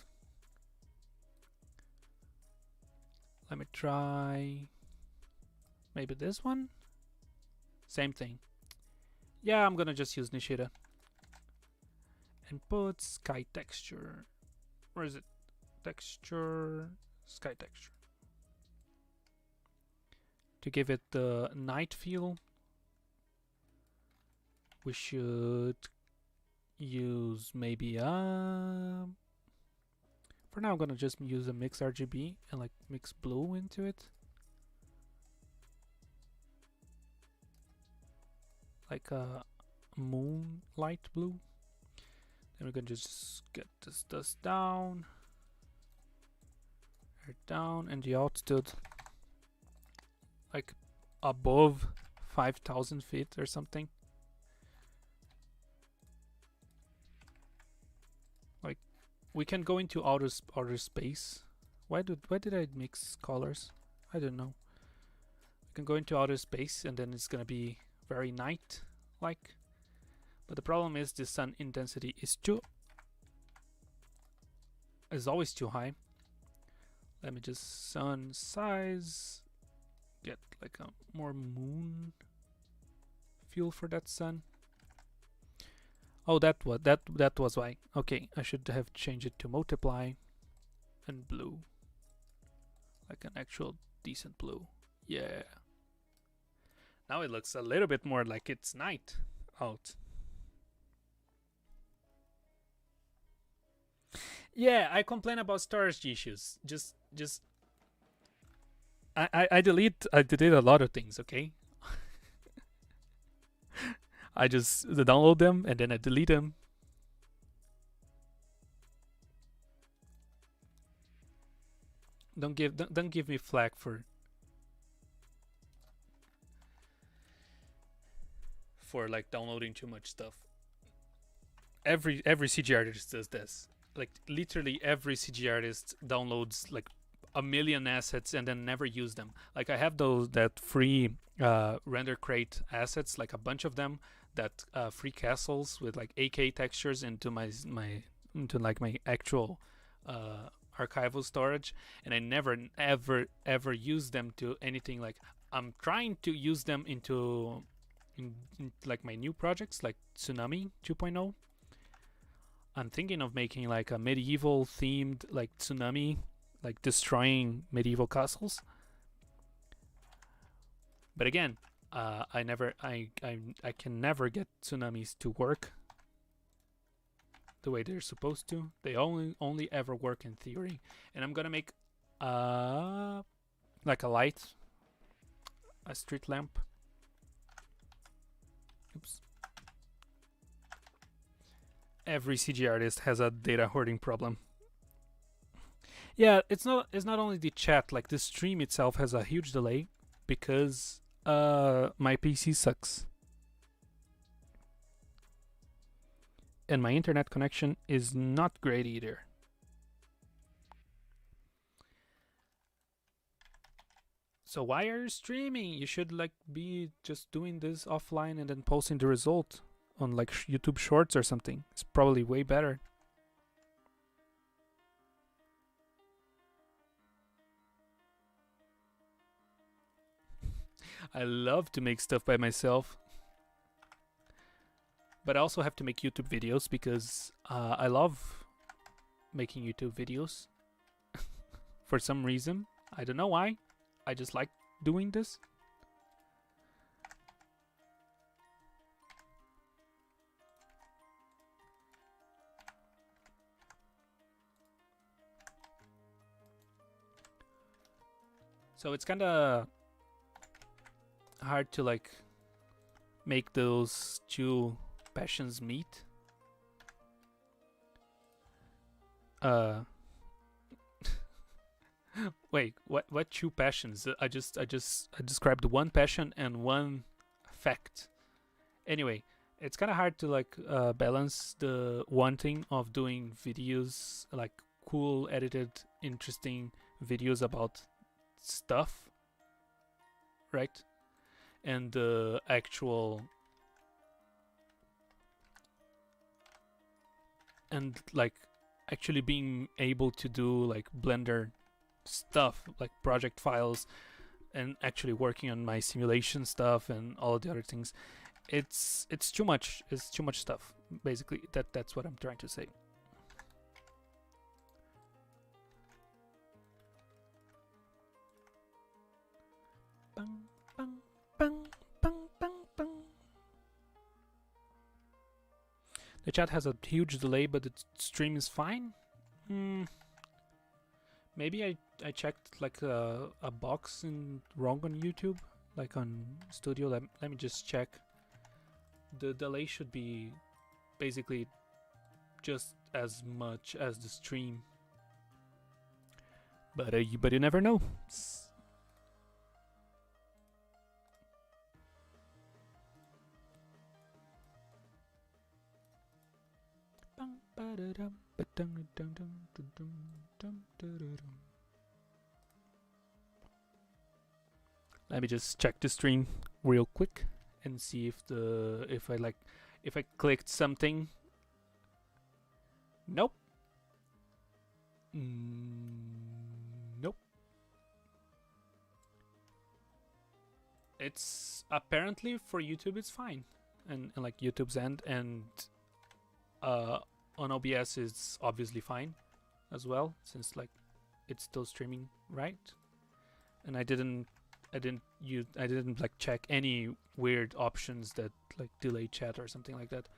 Let me try maybe this one. Same thing. Yeah, I'm gonna just use Nishida. And put sky texture. Where is it? Texture, sky texture. To give it the night feel, we should use maybe for now I'm gonna just use a mix RGB and like mix blue into it. Like a moonlight blue. Then we're gonna just get this dust down. Air down, and the altitude like above 5,000 feet or something. Like we can go into outer space. Why did I mix colors? I don't know. We can go into outer space and then it's gonna be very night like. But the problem is the sun intensity is always too high. Let me just sun size, get like a more moon feel for that sun. Oh, that was why. Okay, I should have changed it to multiply and blue, like an actual decent blue. Yeah. Now it looks a little bit more like it's night out. Yeah, I complain about storage issues. I delete a lot of things, okay? I just download them and then I delete them. Don't give me flack for like downloading too much stuff. Every CG artist does this. Like literally every CG artist downloads like a million assets and then never use them. Like I have that free render crate assets, like a bunch of them, that free castles with like AK textures into my actual archival storage, and I never ever use them to anything. Like I'm trying to use them into like my new projects like Tsunami 2.0. I'm thinking of making like a medieval themed like Tsunami, like destroying medieval castles. But again, I can never get tsunamis to work the way they're supposed to. They only ever work in theory. And I'm gonna make like a light, a street lamp. Oops. Every CG artist has a data hoarding problem. Yeah, it's not only the chat, like the stream itself has a huge delay because my PC sucks. And my internet connection is not great either. So why are you streaming? You should like be just doing this offline and then posting the result on like YouTube Shorts or something. It's probably way better. I love to make stuff by myself. But I also have to make YouTube videos because I love making YouTube videos. For some reason. I don't know why. I just like doing this. So it's kind of hard to like make those two passions meet. Wait, what two passions? I described one passion and one fact. Anyway, it's kind of hard to like balance the wanting of doing videos, like cool, edited, interesting videos about stuff, right? And the actual and like actually being able to do like Blender stuff, like project files, and actually working on my simulation stuff and all the other things. It's too much. It's too much stuff. Basically, that's what I'm trying to say. Bang, bang, bang, bang, bang, bang. The chat has a huge delay, but the stream is fine. Maybe I checked like a box wrong on YouTube, like on Studio. Let me just check. The delay should be basically just as much as the stream, but you never know. Let me just check the stream real quick and see if I like if I clicked something. Nope. Nope. It's apparently for YouTube it's fine, and like YouTube's end, and on OBS it's obviously fine as well, since like it's still streaming, right? And I didn't like check any weird options that like delay chat or something like that.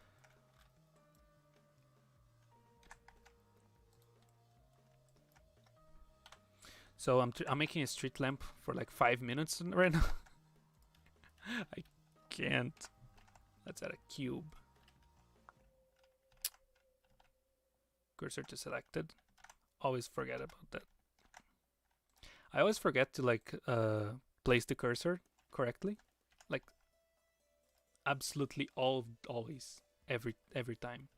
So I'm making a street lamp for like 5 minutes right now. I can't. Let's add a cube. Cursor to selected. Always forget about that. I always forget to like place the cursor correctly. Like absolutely always every time.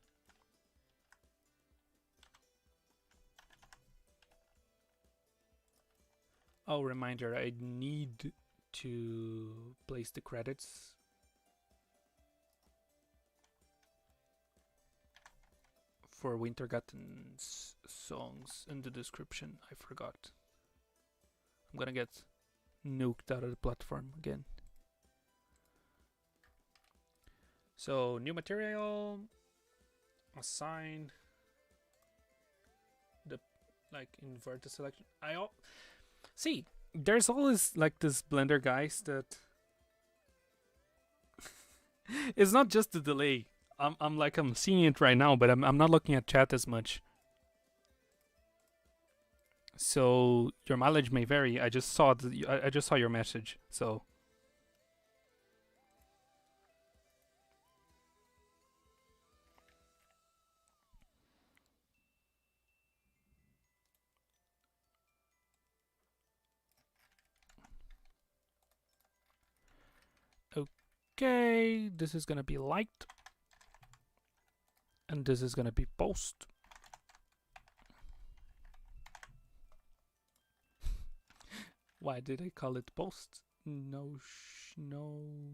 Oh, reminder, I need to place the credits. For Wintergatten's songs in the description. I forgot. I'm gonna get nuked out of the platform again. So, new material, assign the like invert the selection. See, there's always like this Blender guys that it's not just the delay. I'm seeing it right now, but I'm not looking at chat as much. So your mileage may vary. I just saw I just saw your message. So okay, this is gonna be light, and this is gonna be post. Why did I call it post? No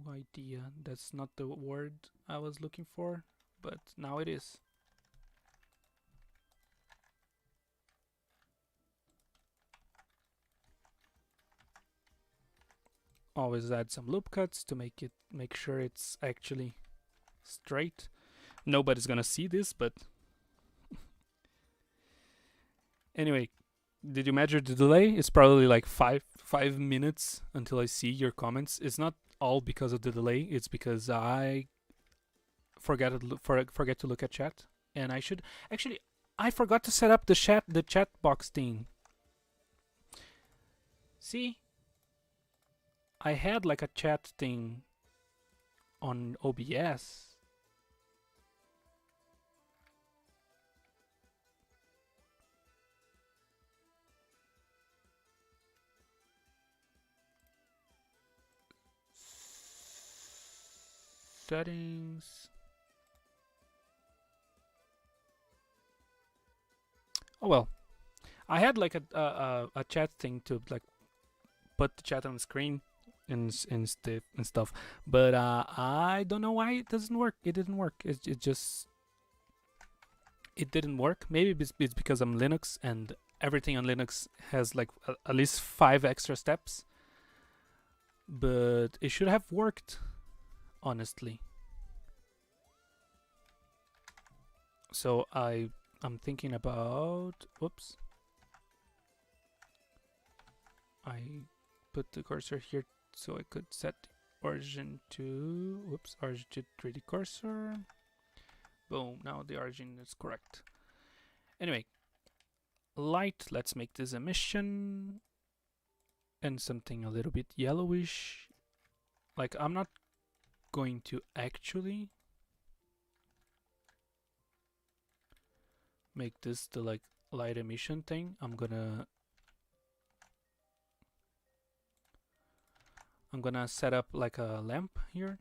idea. That's not the word I was looking for, but now it is. Always add some loop cuts to make sure it's actually straight. Nobody's gonna see this, but anyway, did you measure the delay? It's probably like 5 minutes until I see your comments. It's not all because of the delay. It's because I forget to look at chat, and I should actually. I forgot to set up the chat box thing. See, I had like a chat thing on OBS. Settings. Oh well, I had like a chat thing to like put the chat on the screen and stuff, but I don't know why it doesn't work. It didn't work. It didn't work. Maybe it's because I'm Linux and everything on Linux has like at least 5 extra steps, but it should have worked. Honestly. So I'm thinking about, whoops. I put the cursor here so I could set origin to, whoops, origin to 3D cursor. Boom, now the origin is correct. Anyway, light, let's make this emission and something a little bit yellowish. Like I'm not going to actually make this the like light emission thing. I'm gonna set up like a lamp here,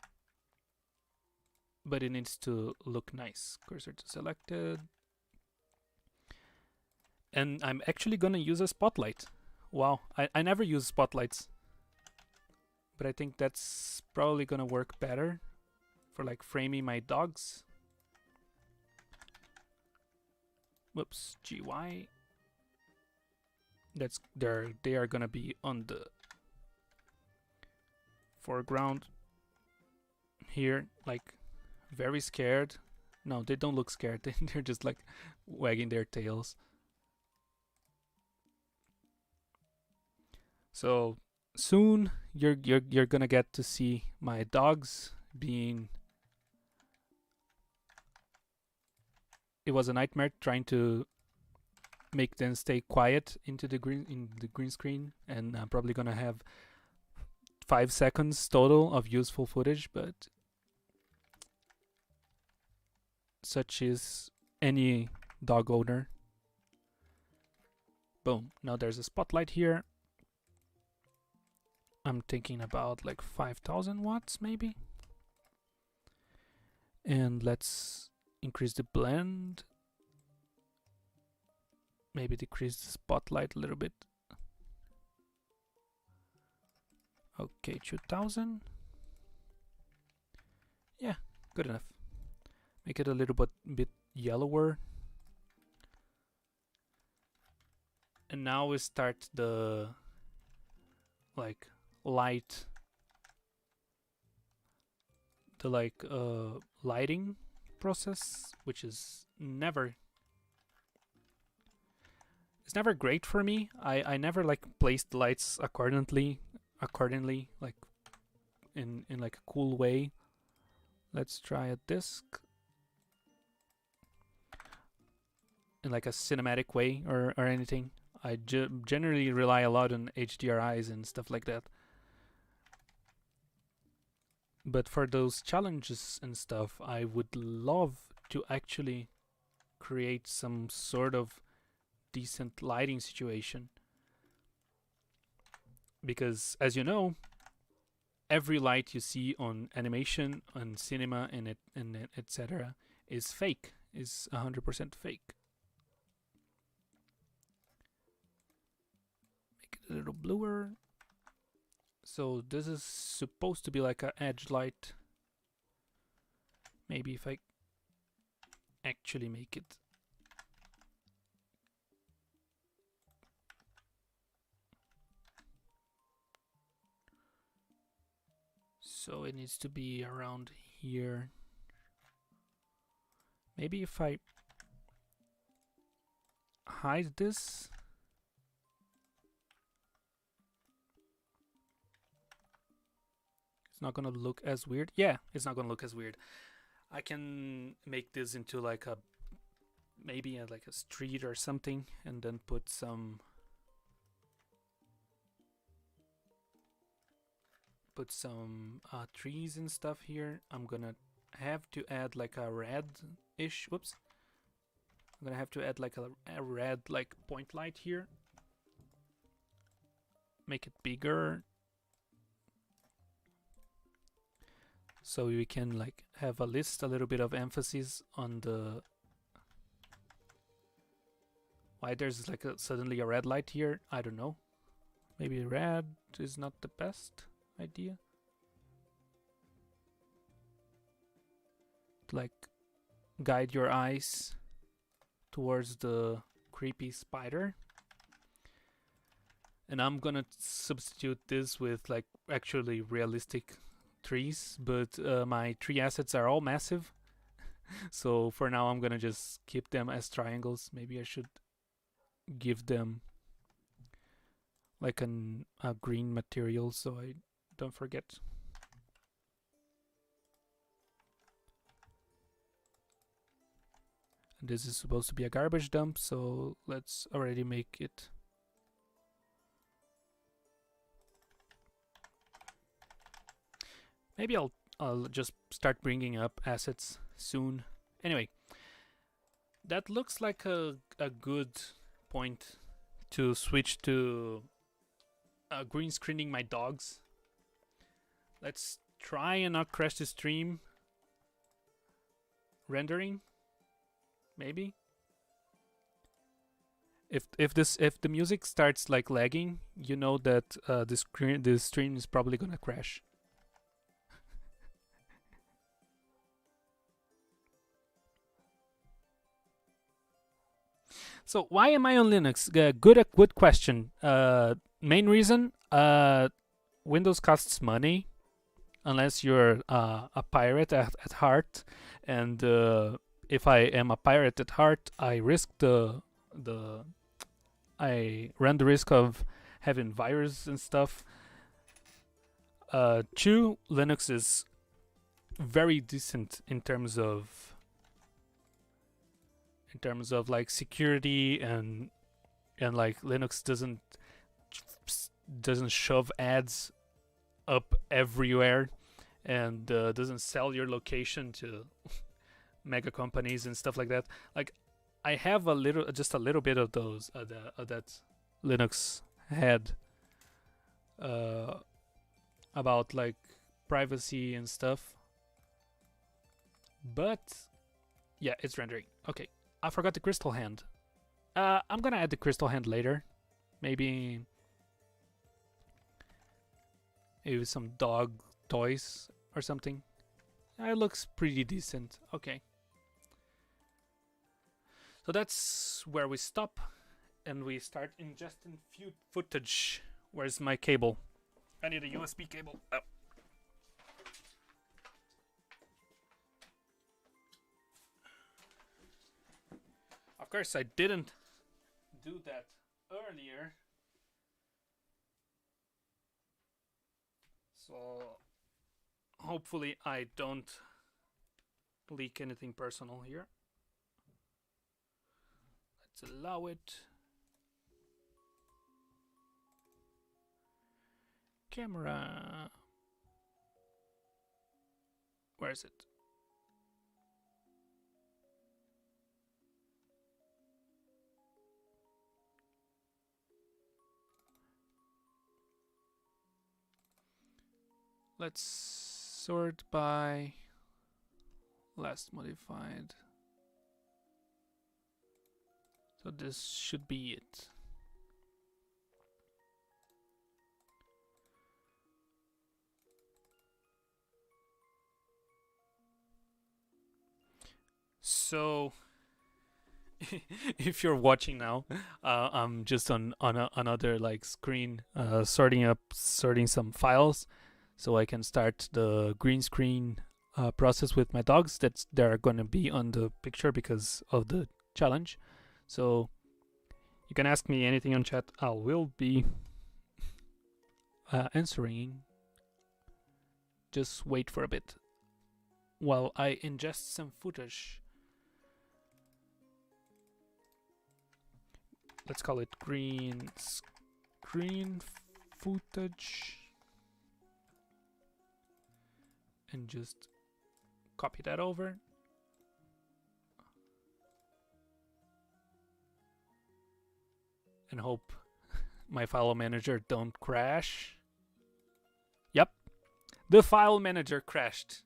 but it needs to look nice. Cursor to selected, and I'm actually gonna use a spotlight. Wow, I never use spotlights, but I think that's probably gonna work better for like framing my dogs. Whoops, GY. They are gonna be on the foreground here, like very scared. No, they don't look scared. They're just like wagging their tails. So soon you're gonna get to see my dogs being. It was a nightmare trying to make them stay quiet in the green screen, and I'm probably gonna have 5 seconds total of useful footage, but such is any dog owner. Boom. Now there's a spotlight here. I'm thinking about like 5,000 watts maybe. And let's increase the blend. Maybe decrease the spotlight a little bit. Okay, 2,000. Yeah, good enough. Make it a little bit yellower. And now we start the like light, the like lighting process, which is never. It's never great for me. I never like place the lights accordingly, like in like a cool way. Let's try a disc in like a cinematic way or anything. I generally rely a lot on HDRIs and stuff like that. But for those challenges and stuff, I would love to actually create some sort of decent lighting situation. Because as you know, every light you see on animation, on cinema, and etc. is fake, is 100% fake. Make it a little bluer. So this is supposed to be like an edge light. Maybe if I actually make it. So it needs to be around here. Maybe if I hide this. It's not gonna look as weird. Yeah, it's not gonna look as weird. I can make this into like a maybe like a street or something, and then put some trees and stuff here. I'm gonna have to add like a red-ish. Whoops. I'm gonna have to add like a red like point light here. Make it bigger. So we can like have a little bit of emphasis on the why there's like suddenly a red light here. I don't know. Maybe red is not the best idea. Like guide your eyes towards the creepy spider. And I'm gonna substitute this with like actually realistic trees, but my tree assets are all massive. So for now I'm gonna just keep them as triangles. Maybe I should give them like a green material so I don't forget. And this is supposed to be a garbage dump, so let's already make it. Maybe I'll just start bringing up assets soon. Anyway, that looks like a good point to switch to green screening my dogs. Let's try and not crash the stream. Rendering, maybe. If the music starts like lagging, you know that the stream is probably gonna crash. So why am I on Linux? Good question. Main reason, Windows costs money unless you're a pirate at heart, and if I am a pirate at heart, I run the risk of having virus and stuff. Two, Linux is very decent in terms of like security, and like Linux doesn't shove ads up everywhere, and doesn't sell your location to mega companies and stuff like that. Like, I have just a little bit of those that Linux had about like privacy and stuff. But yeah, it's rendering. Okay, I forgot the crystal hand. I'm gonna add the crystal hand later. Maybe some dog toys or something. It looks pretty decent. Okay. So that's where we stop, and we start ingesting footage. Where's my cable? I need a USB cable. Oh. Of course, I didn't do that earlier. So hopefully I don't leak anything personal here. Let's allow it. Camera. Where is it? Let's sort by last modified. So this should be it. So if you're watching now, I'm just on another like screen, sorting some files, so I can start the green screen process with my dogs. They're gonna be on the picture because of the challenge. So you can ask me anything on chat. I will be answering. Just wait for a bit while I ingest some footage. Let's call it green screen footage, and just copy that over. And hope my file manager don't crash. Yep, the file manager crashed.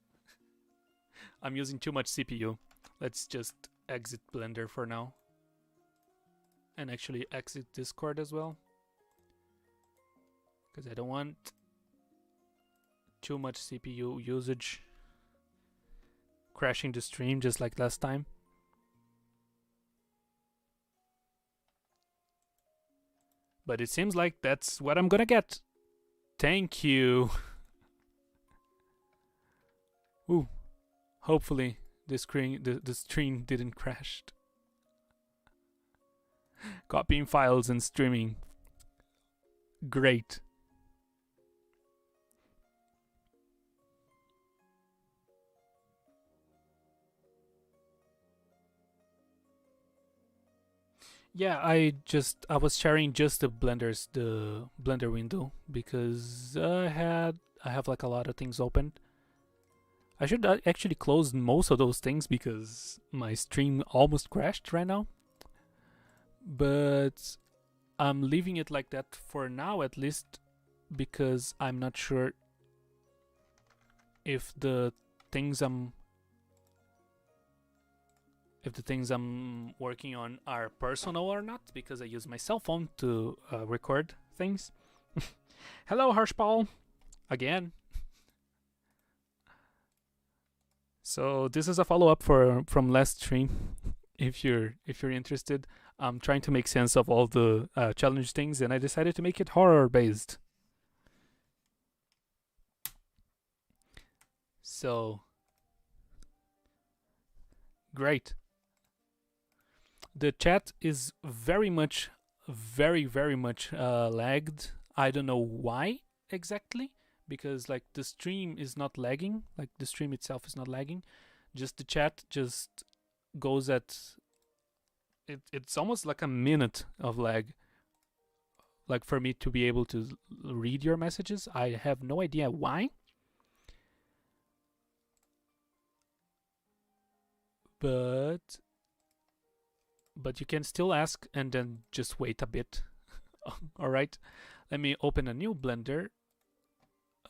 I'm using too much CPU. Let's just exit Blender for now. And actually exit Discord as well, because I don't want too much CPU usage crashing the stream just like last time. But it seems like that's what I'm gonna get. Thank you. Ooh, hopefully the stream didn't crash. Copying files and streaming. Great. Yeah, I was sharing just the Blender window because I have like a lot of things open. I should actually close most of those things because my stream almost crashed right now. But I'm leaving it like that for now, at least, because I'm not sure if the things I'm working on are personal or not, because I use my cell phone to record things. Hello, Harshpal, again. So this is a follow-up from last stream. if you're interested. I'm trying to make sense of all the challenge things, and I decided to make it horror based. So great. The chat is very much lagged. I don't know why exactly, because like the stream is not lagging, like the stream itself is not lagging. Just the chat just goes at it's almost like a minute of lag, like for me to be able to read your messages. I have no idea why, but you can still ask and then just wait a bit. All right, let me open a new Blender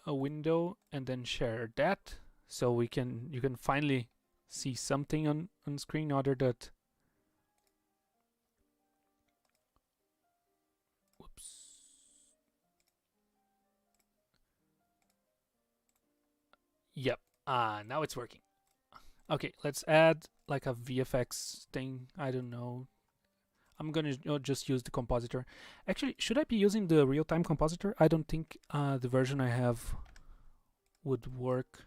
a window and then share that, so you can finally see something on screen other that. Whoops. Yep. Now it's working. Okay, let's add like a VFX thing. I don't know. I'm gonna just use the compositor. Actually, should I be using the real-time compositor? I don't think the version I have would work,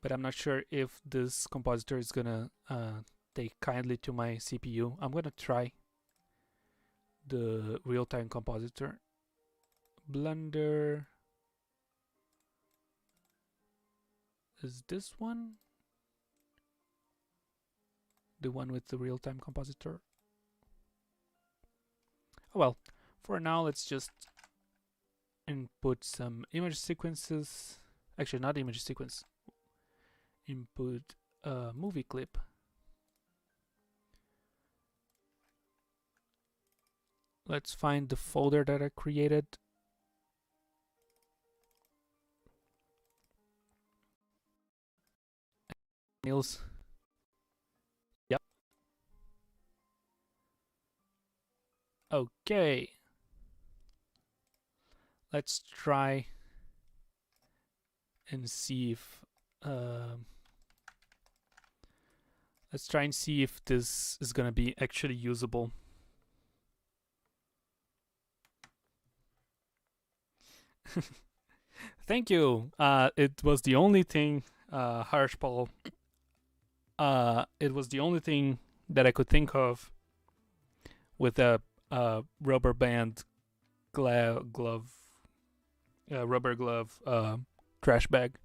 but I'm not sure if this compositor is gonna take kindly to my CPU. I'm gonna try the real-time compositor. Blender. Is this one the one with the real-time compositor? Oh well, for now let's just input some image sequences. Actually, not image sequence. Input a movie clip. Let's find the folder that I created. Niels. Yep. Okay. Let's try and see if let's try and see if this is gonna be actually usable. Thank you. It was the only thing, Harshpal. It was the only thing that I could think of with a rubber band glove, rubber glove trash bag.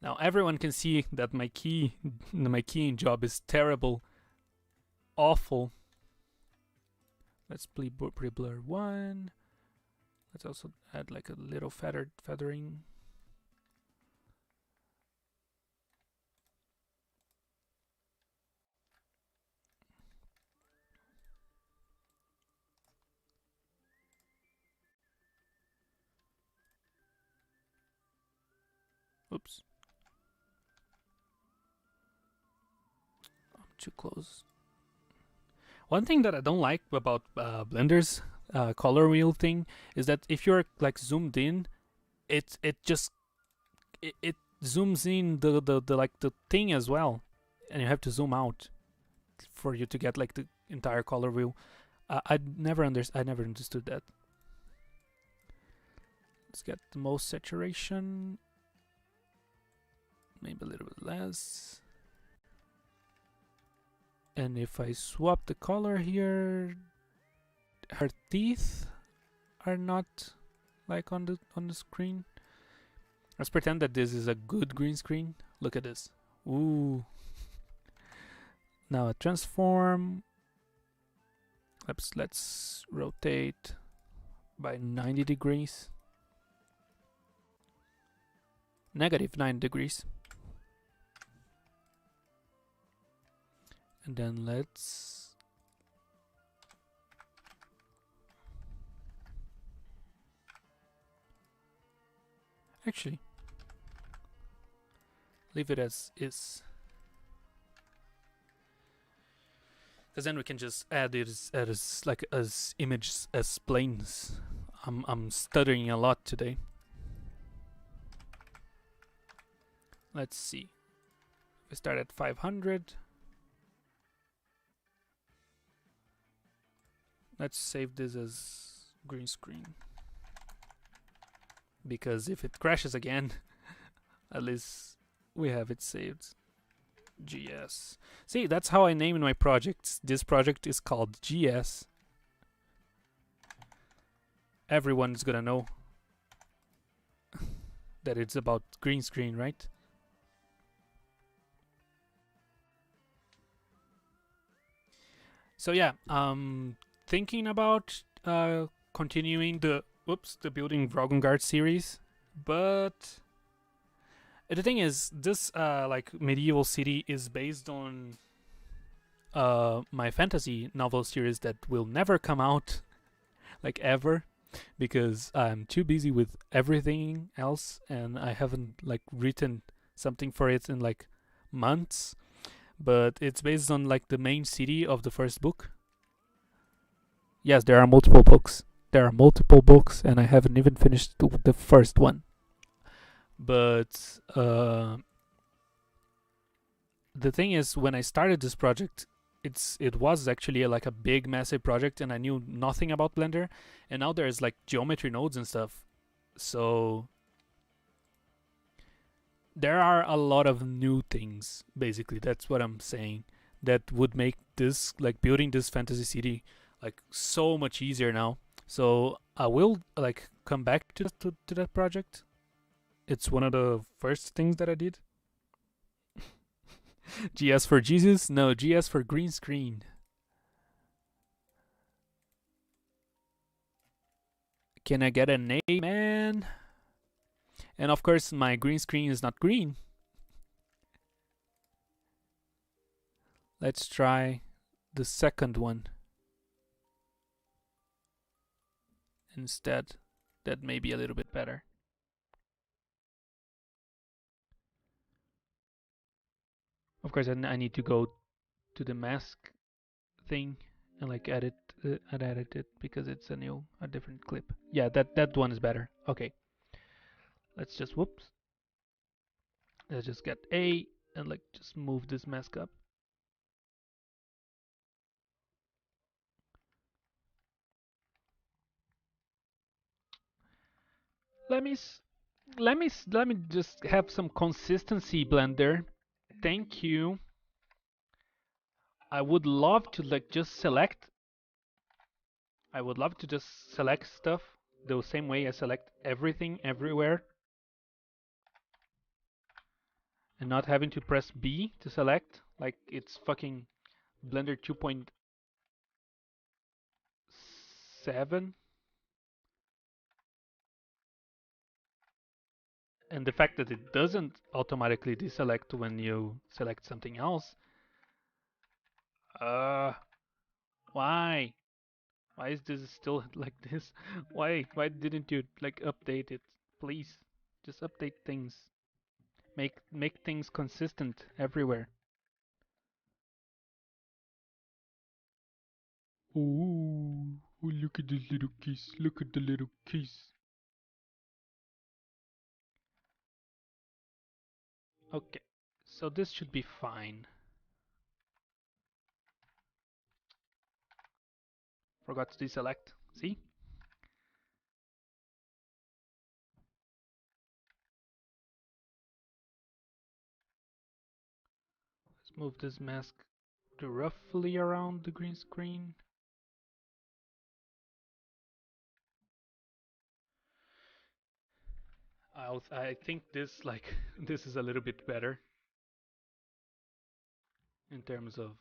Now everyone can see that my keying job is terrible, awful. Let's pre-blur 1. Let's also add like a little feathering. Oops. I'm too close. One thing that I don't like about Blender's color wheel thing is that if you're like zoomed in, it zooms in the like the thing as well, and you have to zoom out for you to get like the entire color wheel. I never understood that. Let's get the most saturation, maybe a little bit less. And if I swap the color here, her teeth are not like on the screen. Let's pretend that this is a good green screen. Look at this. Ooh. Now a transform. Let's rotate by 90 degrees. Negative 9 degrees. And then let's actually leave it as is, because then we can just add it as images as planes. I'm stuttering a lot today. Let's see. We start at 500. Let's save this as green screen, because if it crashes again, at least we have it saved. GS. See, that's how I name my projects. This project is called GS. Everyone's gonna know that it's about green screen, right? So yeah, thinking about continuing the building Vrogengard series, but the thing is, this like medieval city is based on my fantasy novel series that will never come out, like ever, because I'm too busy with everything else, and I haven't like written something for it in like months. But it's based on like the main city of the first book. Yes, there are multiple books. And I haven't even finished the first one. But the thing is, when I started this project, it was actually like a big, massive project, and I knew nothing about Blender. And now there's like geometry nodes and stuff. So there are a lot of new things, basically. That's what I'm saying. That would make this, like building this fantasy city, like so much easier now. So I will like come back to that project. It's one of the first things that I did. GS for Jesus? No, GS for green screen. Can I get an A, man? And of course, my green screen is not green. Let's try the second one instead. That may be a little bit better. Of course, I need to go to the mask thing and like edit it because it's a different clip. Yeah, that one is better. Okay, let's just let's just get A and like just move this mask up. Let me just have some consistency, Blender. Thank you. I would love to like just select. I would love to just select stuff the same way I select everything everywhere. and not having to press B to select like it's fucking Blender 2.7. And the fact that it doesn't automatically deselect when you select something else. Uh, why? Why is this still like this? Why didn't you like update it? Please, just update things. Make things consistent everywhere. Oh, oh, look at this little kiss. Look at the little kiss. Okay, so this should be fine. Forgot to deselect. See? Let's move this mask to roughly around the green screen. I think this like this is a little bit better in terms of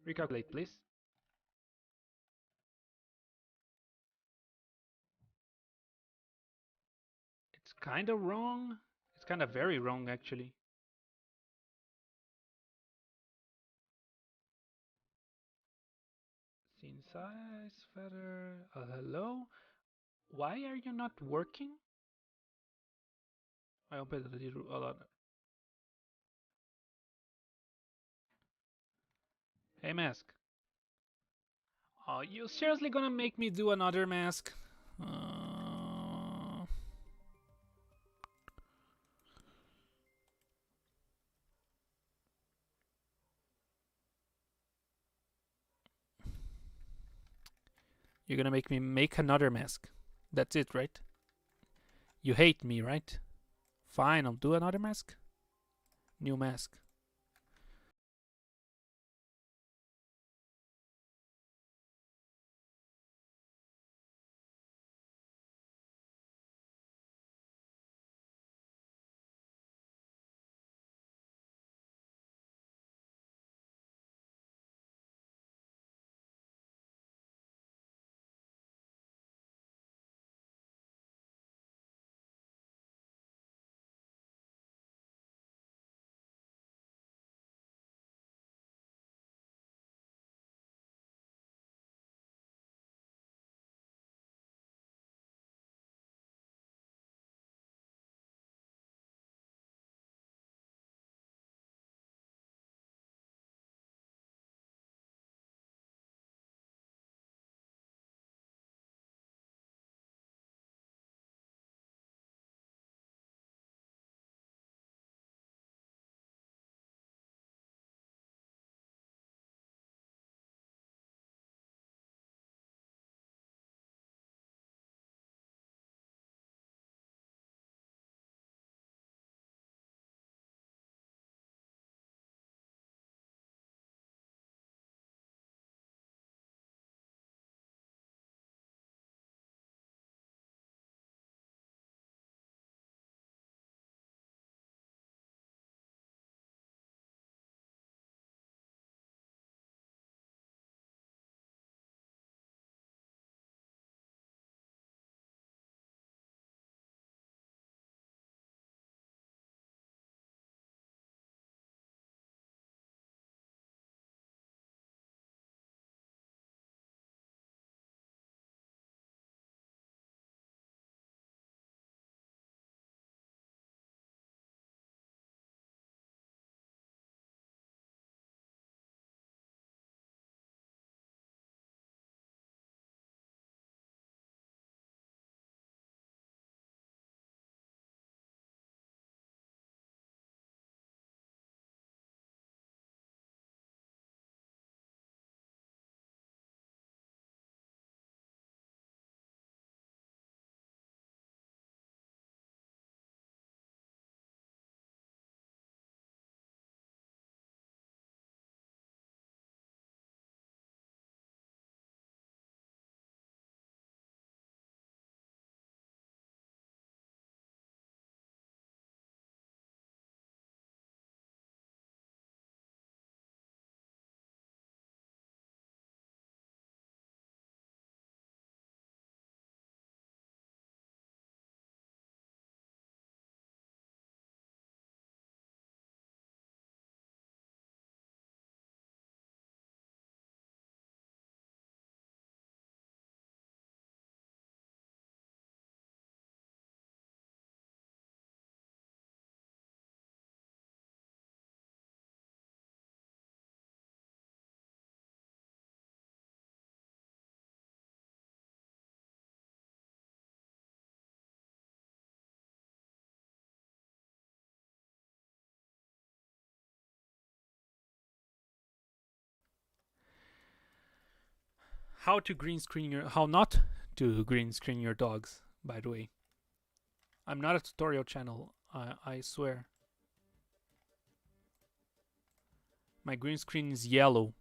recalculate, please. It's kind of wrong. It's kind of very wrong actually. Scene size, feather. Hello. Why are you not working? I opened a lot. Hey, mask. Are you seriously gonna make me do another mask? You're gonna make me make another mask. That's it, right? You hate me, right? Fine, I'll do another mask. New mask. how not to green screen your dogs, by the way. I'm not a tutorial channel, I swear. My green screen is yellow.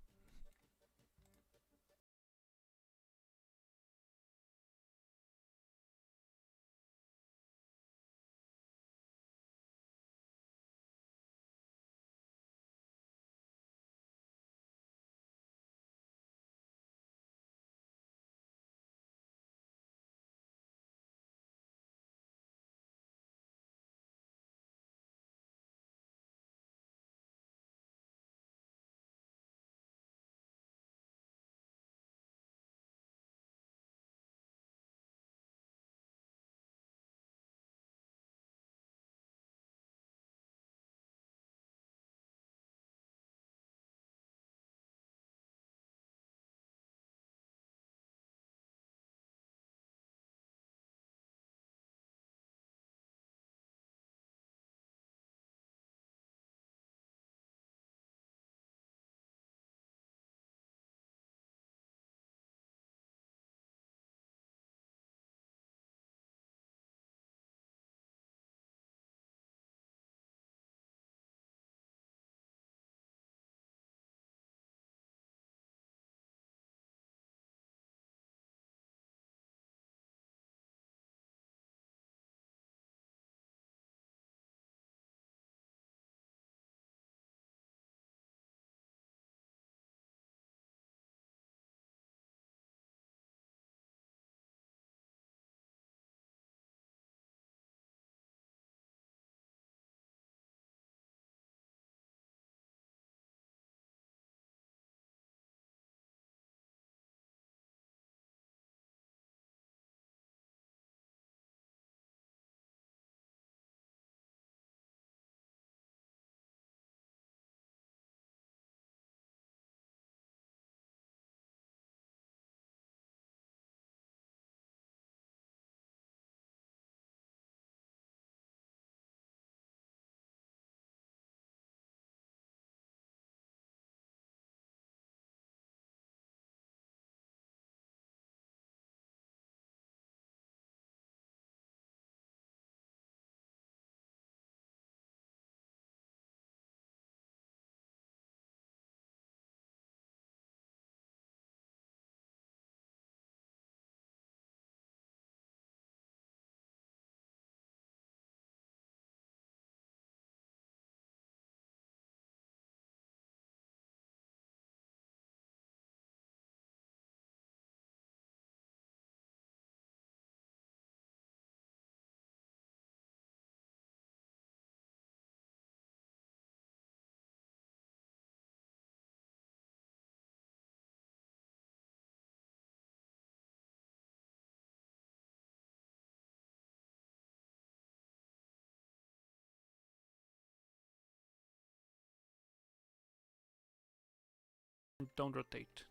Don't rotate.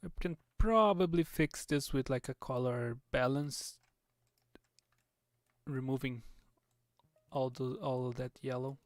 We can probably fix this with like a color balance, removing all of that yellow.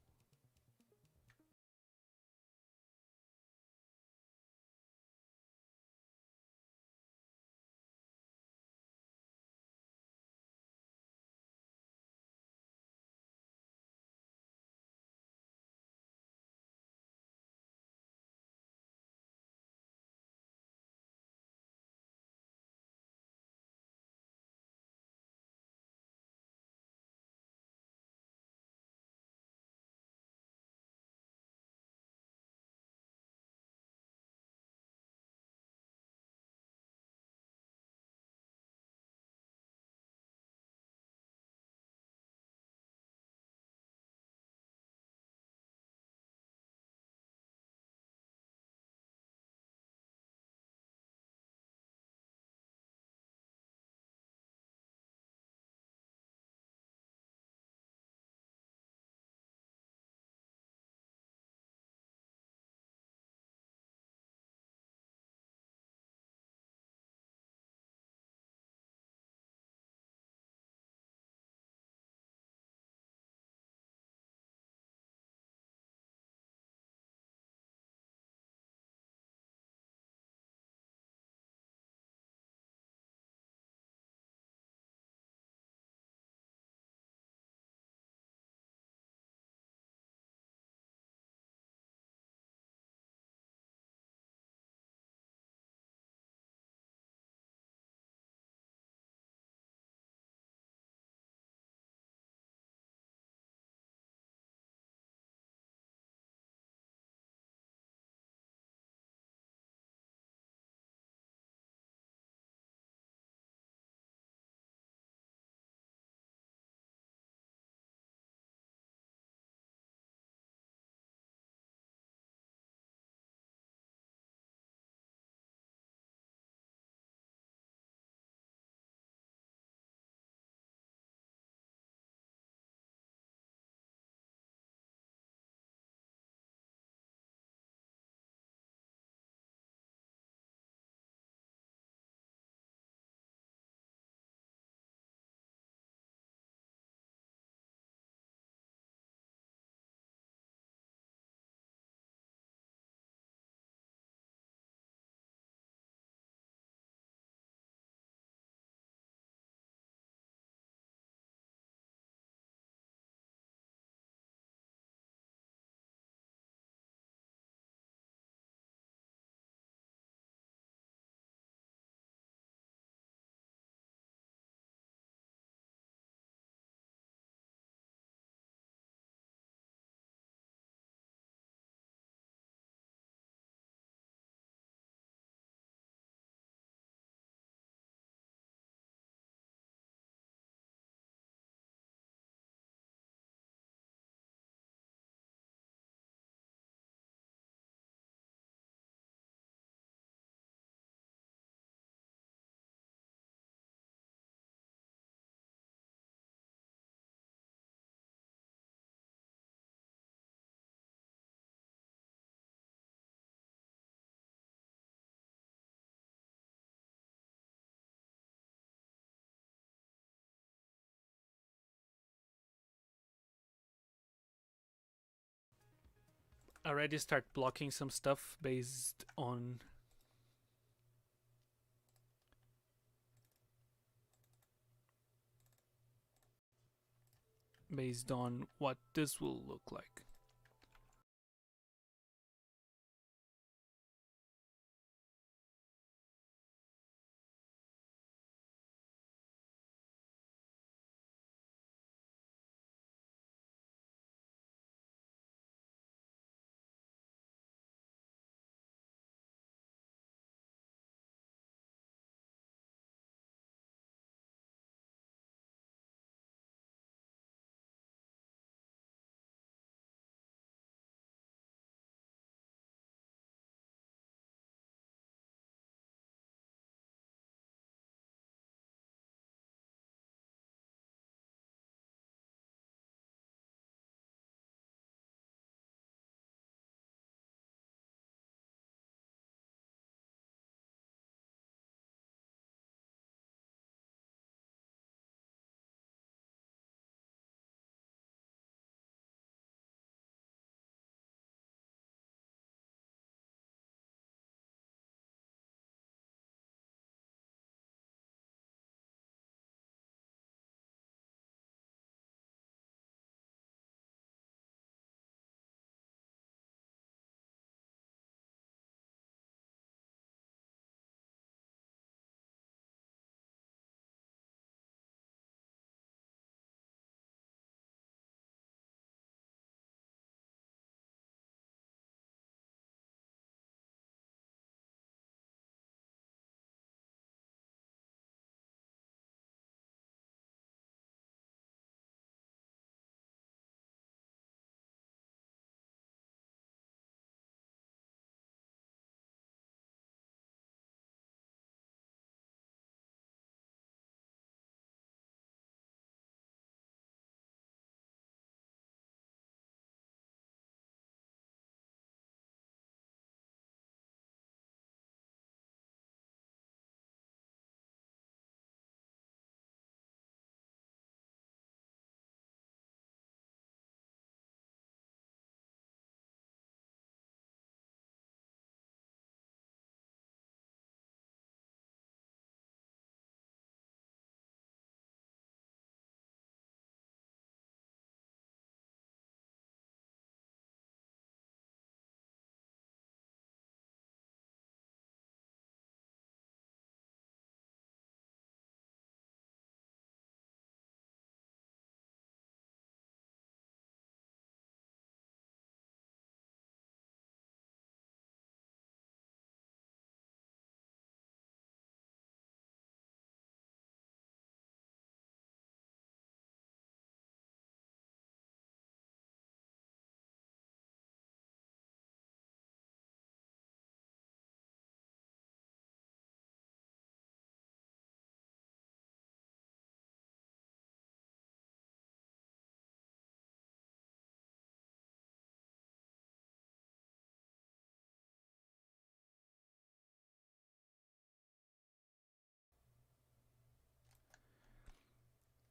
already start blocking some stuff based on what this will look like.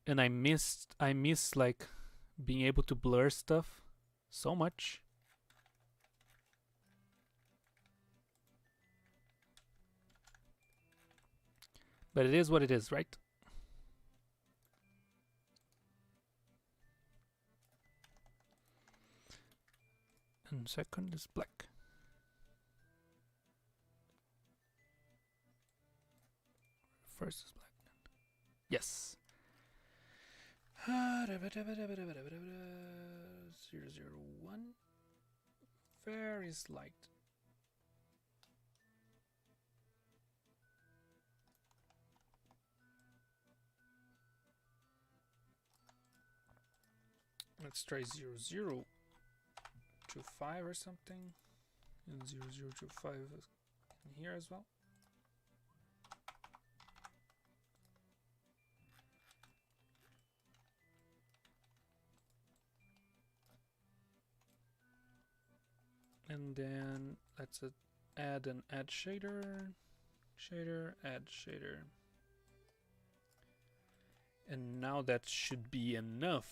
And I miss like being able to blur stuff so much. But it is what it is, right? And second is black. First is black. Yes. 001. Very slight. Let's try 0025 or something. And 0025 in here as well. And then let's add an add shader. Shader, add shader. And now that should be enough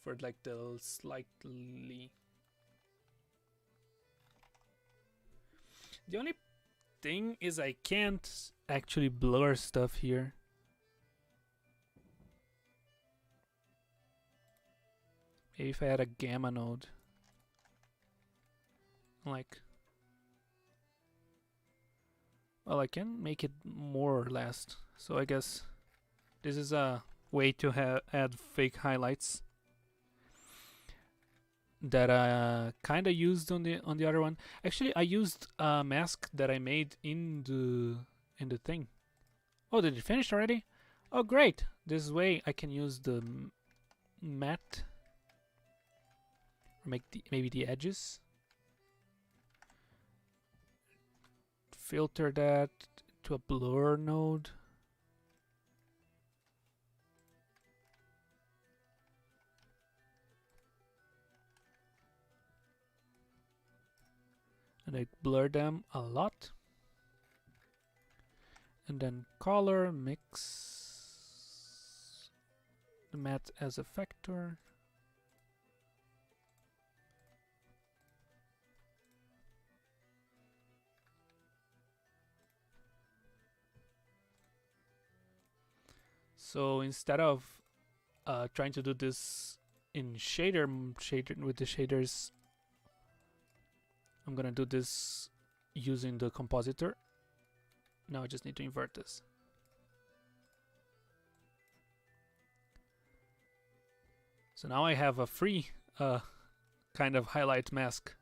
for like the slightly The only thing is I can't actually blur stuff here. Maybe if I had a gamma node. Like, well, I can make it more or less. So I guess this is a way to add fake highlights that I kind of used on the other one. Actually, I used a mask that I made in the thing. Oh, did it finish already? Oh, great! This way I can use the matte, or make maybe the edges. Filter that to a blur node. And I blur them a lot. And then color, mix the matte as a factor. So instead of trying to do this in shader with the shaders, I'm gonna do this using the compositor. Now I just need to invert this. So now I have a free kind of highlight mask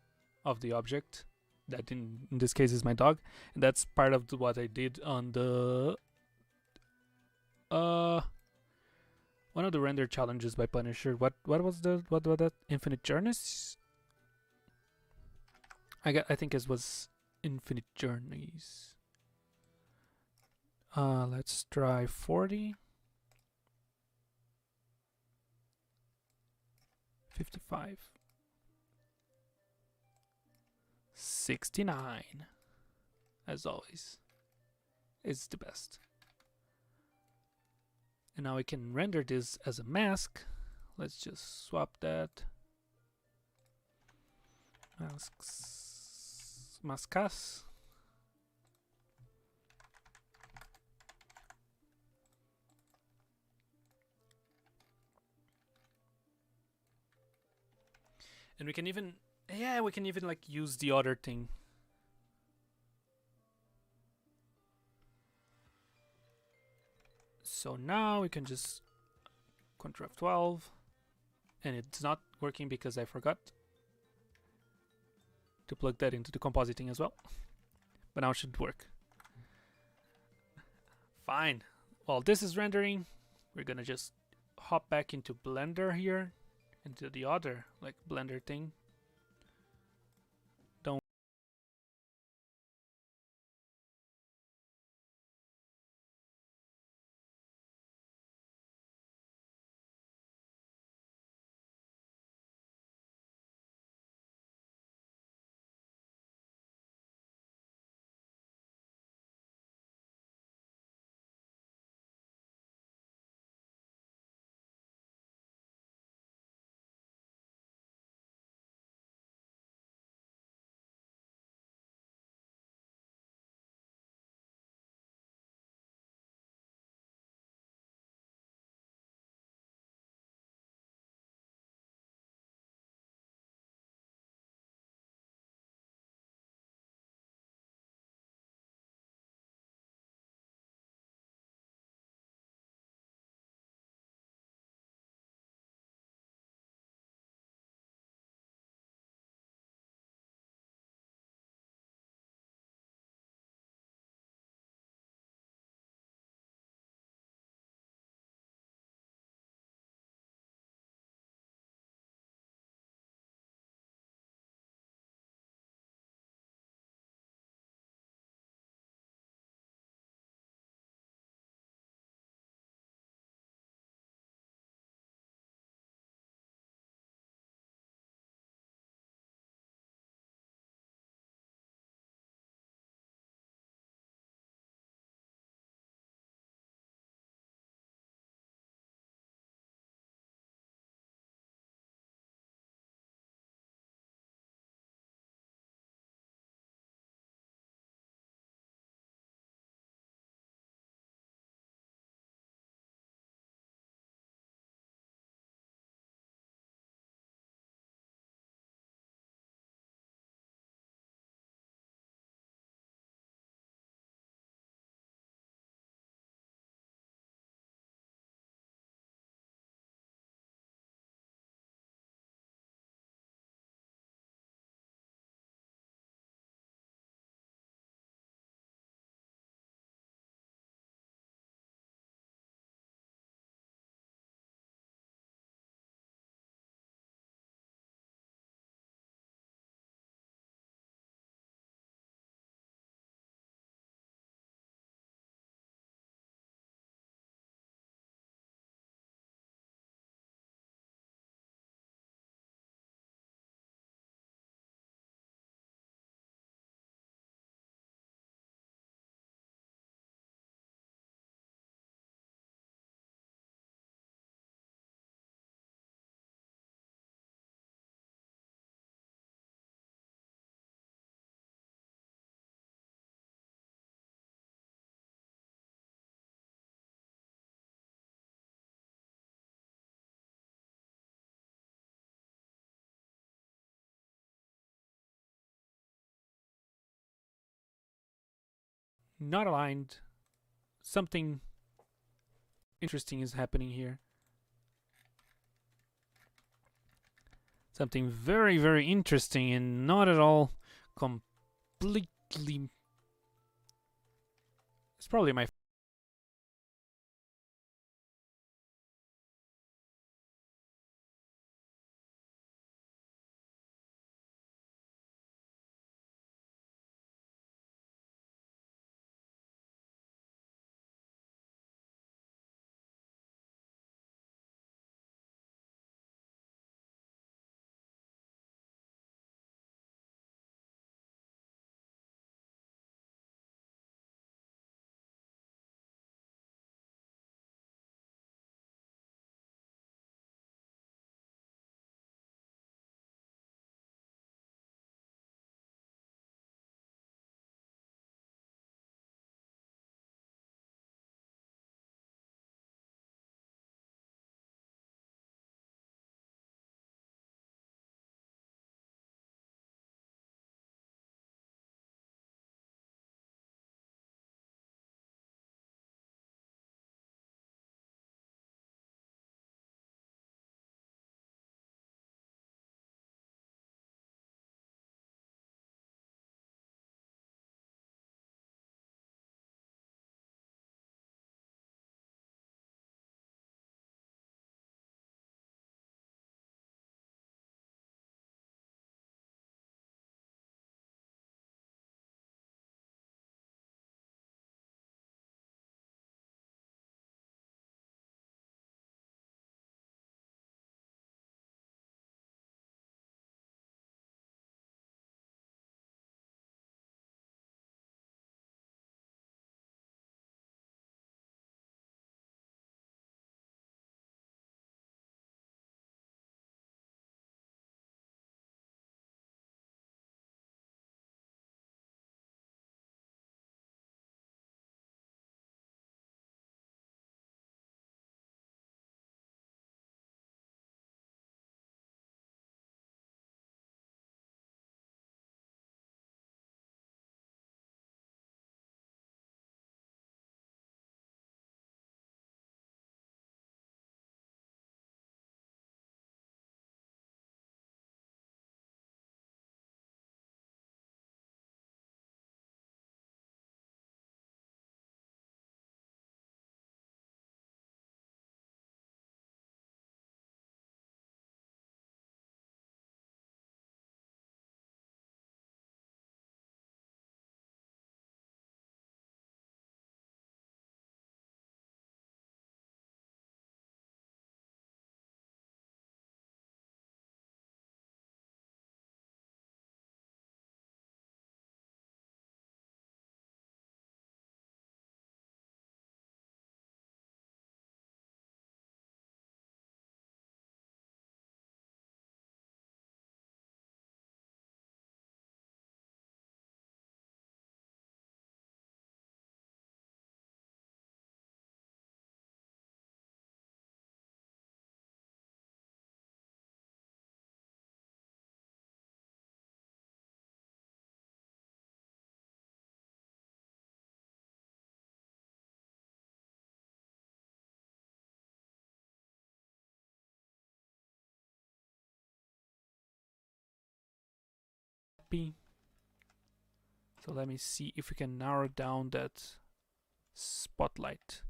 of the object that in this case is my dog, and that's part of what I did on the one of the render challenges by Punisher. What was that? Infinite Journeys? I think it was Infinite Journeys. Let's try 40. 55. 69. As always. It's the best. And now we can render this as a mask. Let's just swap that. Maskas. And we can even, like use the other thing. So now we can just Ctrl F12, and it's not working because I forgot to plug that into the compositing as well. But now it should work. Fine. While this is rendering, we're gonna just hop back into Blender here, into the other like Blender thing. not aligned. Something interesting is happening here. Something very, very interesting and not at all completely. It's probably my. So let me see if we can narrow down that spotlight.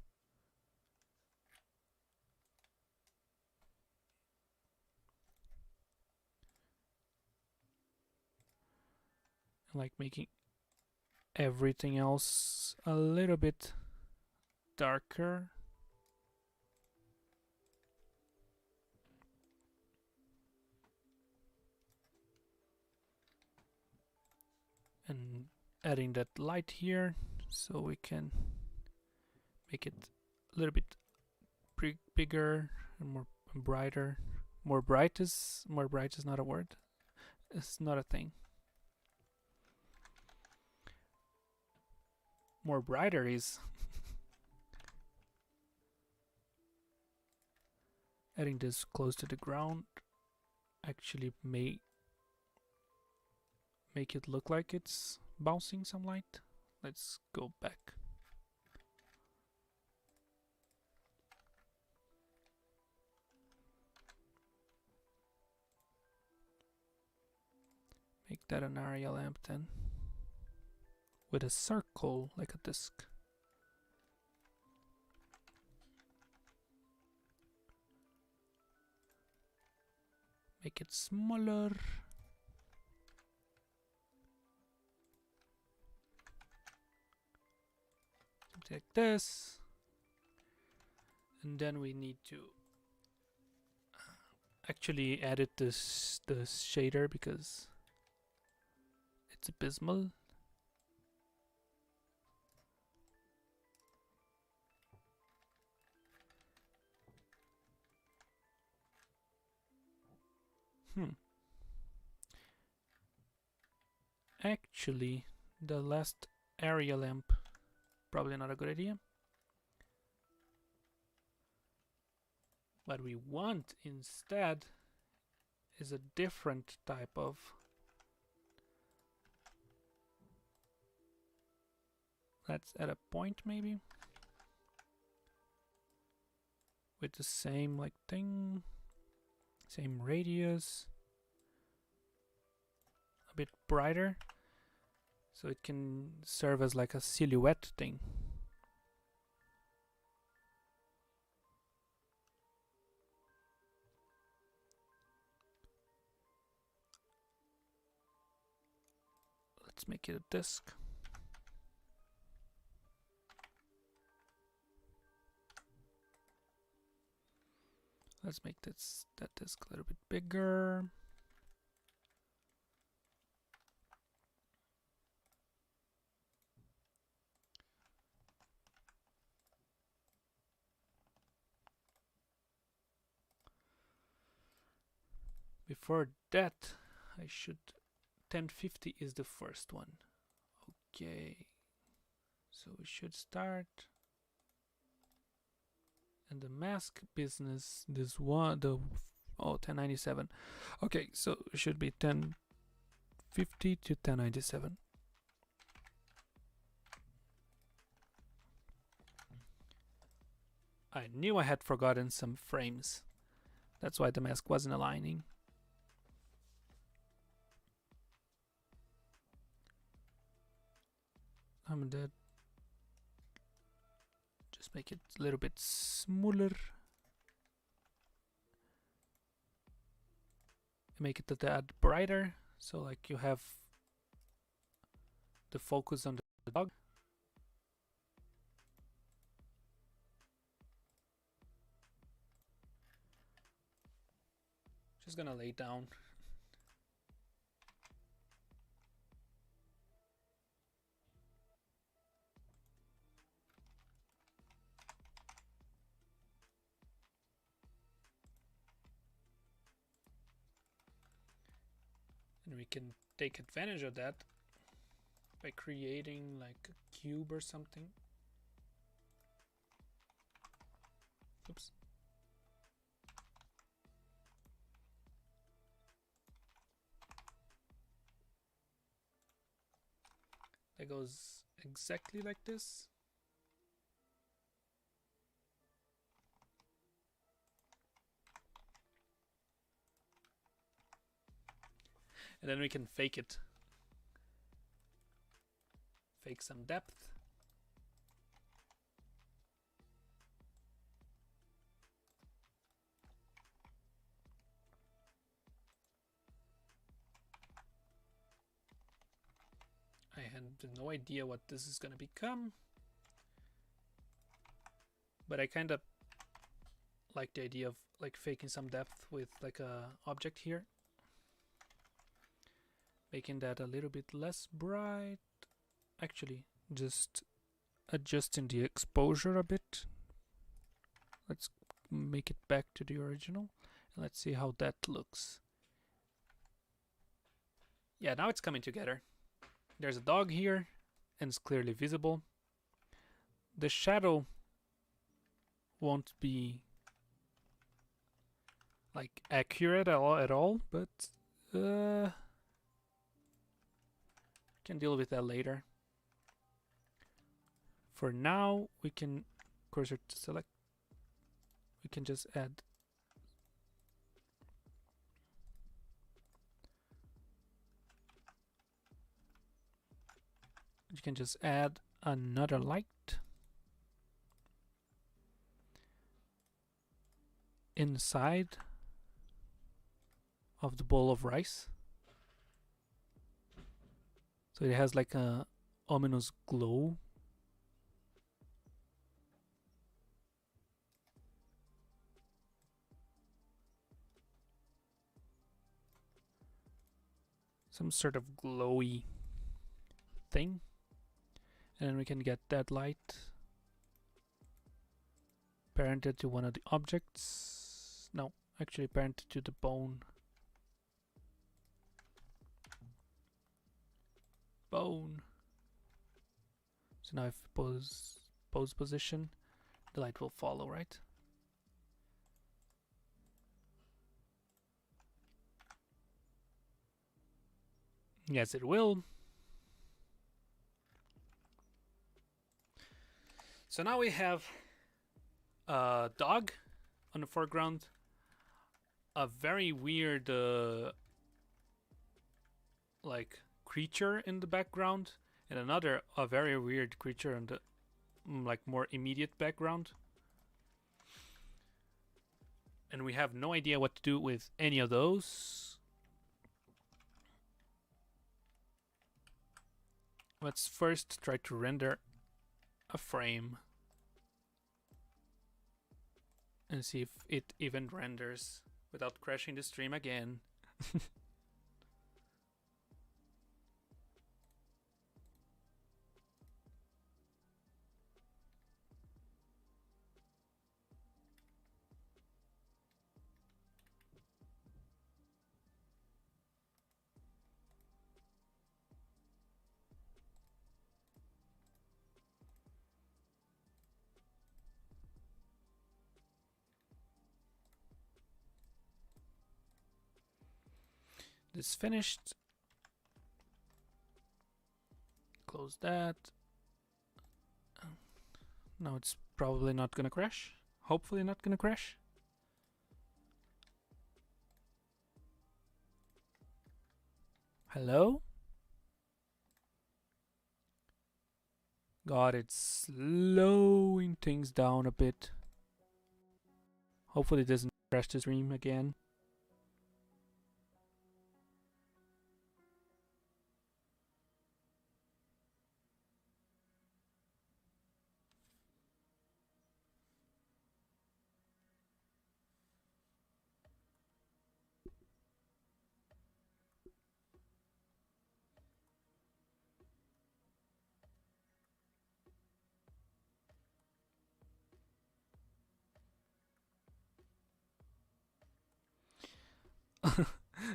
Like making everything else a little bit darker. And adding that light here so we can make it a little bit bigger and more brighter. More bright is not a word. It's not a thing. More brighter is adding this close to the ground actually may make it look like it's bouncing some light. Let's go back. Make that an area lamp then. With a circle, like a disc. Make it smaller. Something like this. And then we need to actually edit this shader because it's abysmal. Actually, the last area lamp, probably not a good idea. What we want instead is a different type of let's add a point maybe with the same like thing, same radius, a bit brighter, so it can serve as like a silhouette thing. Let's make it a disc. Let's make that disc a little bit bigger. Before that, I should 1050 is the first one. Okay, so we should start. And the mask business, this one, the 1097. Okay, so it should be 1050 to 1097. I knew I had forgotten some frames. That's why the mask wasn't aligning. I'm dead. Just make it a little bit smaller. Make it a tad brighter, so like you have the focus on the dog. Just gonna lay down. And we can take advantage of that by creating like a cube or something. Oops. That goes exactly like this. And then we can fake it. Fake some depth. I had no idea what this is gonna become, but I kind of like the idea of like faking some depth with like a object here. Making that a little bit less bright. Actually, just adjusting the exposure a bit. Let's make it back to the original. And let's see how that looks. Yeah, now it's coming together. There's a dog here, and it's clearly visible. The shadow won't be like accurate at all, but can deal with that later. For now, we can cursor to select. We can just add. You can just add another light inside of the bowl of rice. So it has like a ominous glow. Some sort of glowy thing. And then we can get that light parented to one of the objects. No, actually parented to the bone. Bone. So now if pose position, the light will follow, right? Yes, it will. So now we have a dog on the foreground, a very weird like creature in the background, and a very weird creature in the like more immediate background. And we have no idea what to do with any of those. Let's first try to render a frame and see if it even renders without crashing the stream again. This finished. Close that. Now it's probably not gonna crash. Hopefully not gonna crash. Hello? God, it's slowing things down a bit. Hopefully it doesn't crash the stream again.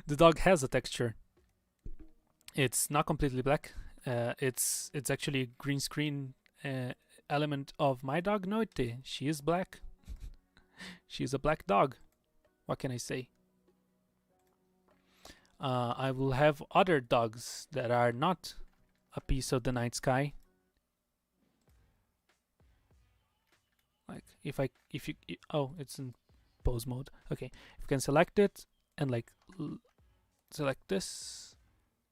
The dog has a texture. It's not completely black. It's actually a green screen element of my dog Noite. She is black. She's a black dog. What can I say? I will have other dogs that are not a piece of the night sky. Like if you oh, it's in pose mode. Okay, if you can select it and like select this,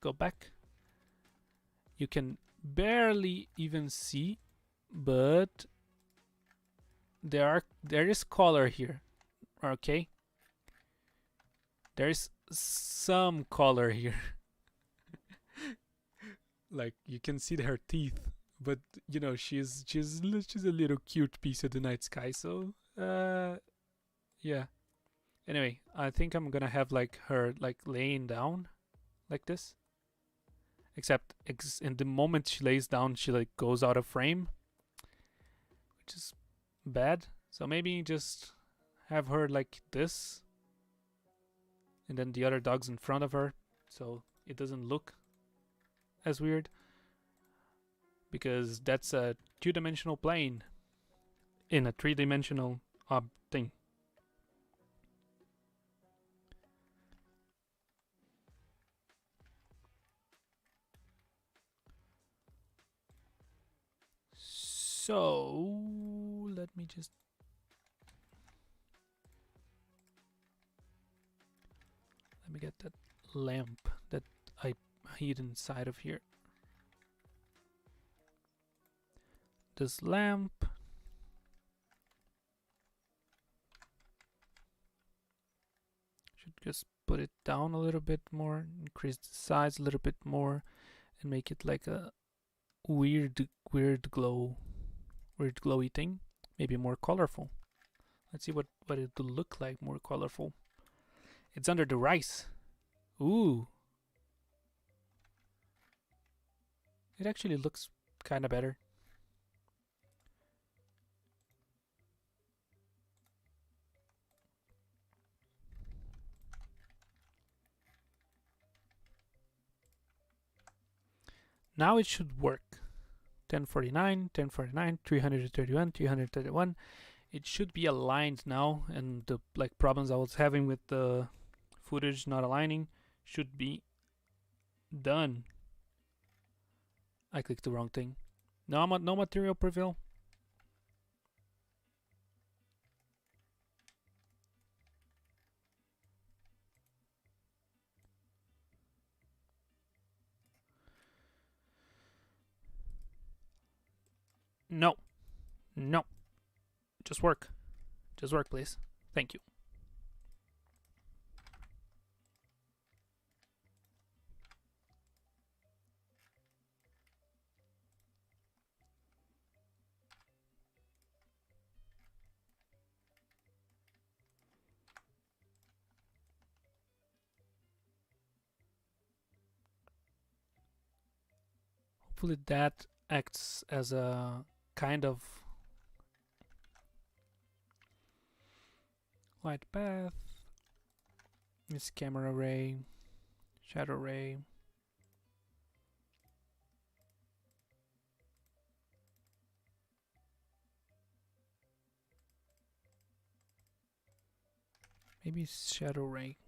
go back. You can barely even see, but there is color here. Okay, there is some color here. Like you can see her teeth, but you know she's a little cute piece of the night sky. So yeah. Anyway, I think I'm gonna have like her like laying down like this. Except in the moment she lays down, she like goes out of frame, which is bad. So maybe just have her like this, and then the other dog's in front of her, so it doesn't look as weird. Because that's a two-dimensional plane in a three-dimensional thing. So let me get that lamp that I hid inside of here. This lamp. Should just put it down a little bit more, increase the size a little bit more, and make it like a weird glowy thing. Maybe more colorful. Let's see what it will look like more colorful. It's under the rice. Ooh. It actually looks kind of better. Now it should work. 1049, 1049, 331, 331. It should be aligned now, and the problems I was having with the footage not aligning should be done. I clicked the wrong thing. No material prevail. No. Just work, please. Thank you. Hopefully that acts as a kind of light path. This camera ray, shadow ray. Maybe shadow ray.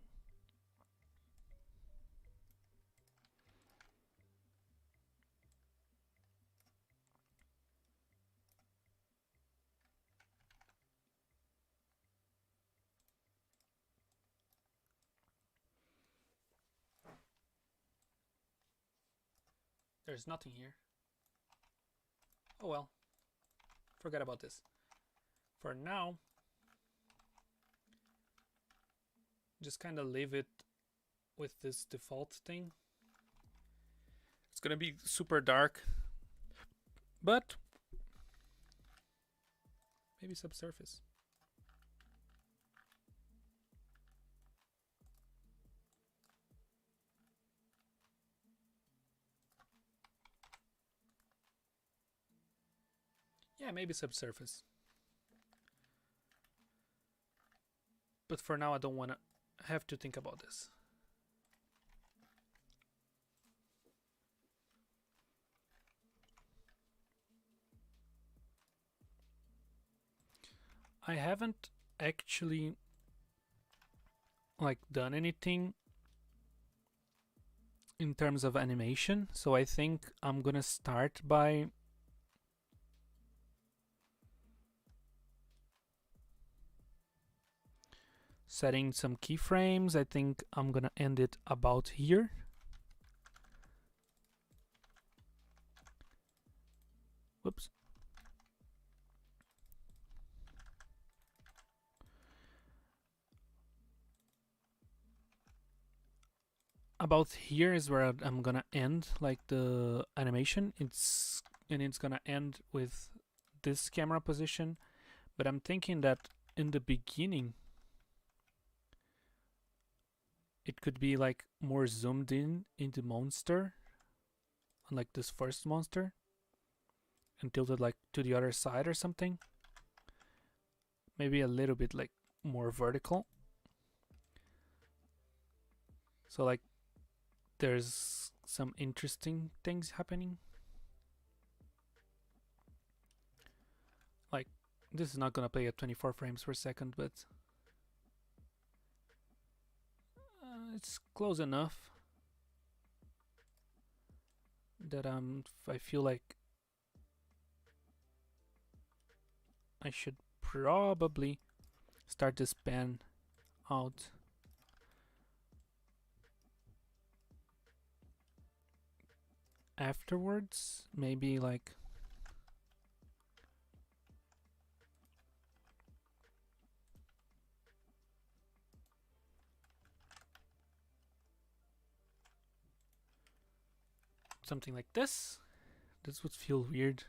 There's nothing here. Oh well. Forget about this. For now, just kind of leave it with this default thing. It's gonna be super dark, but maybe subsurface. Yeah, maybe subsurface. But for now, I don't want to have to think about this. I haven't actually done anything in terms of animation, so I think I'm gonna start by setting some keyframes. I think I'm gonna end it about here. Whoops. About here is where I'm gonna end the animation. It's gonna end with this camera position, but I'm thinking that in the beginning it could be more zoomed in the monster, on this first monster, and tilted to the other side or something. Maybe a little bit more vertical. So there's some interesting things happening. This is not gonna play at 24 frames per second, but it's close enough that I feel like I should probably start this pan out. Afterwards, maybe like something like this. This would feel weird.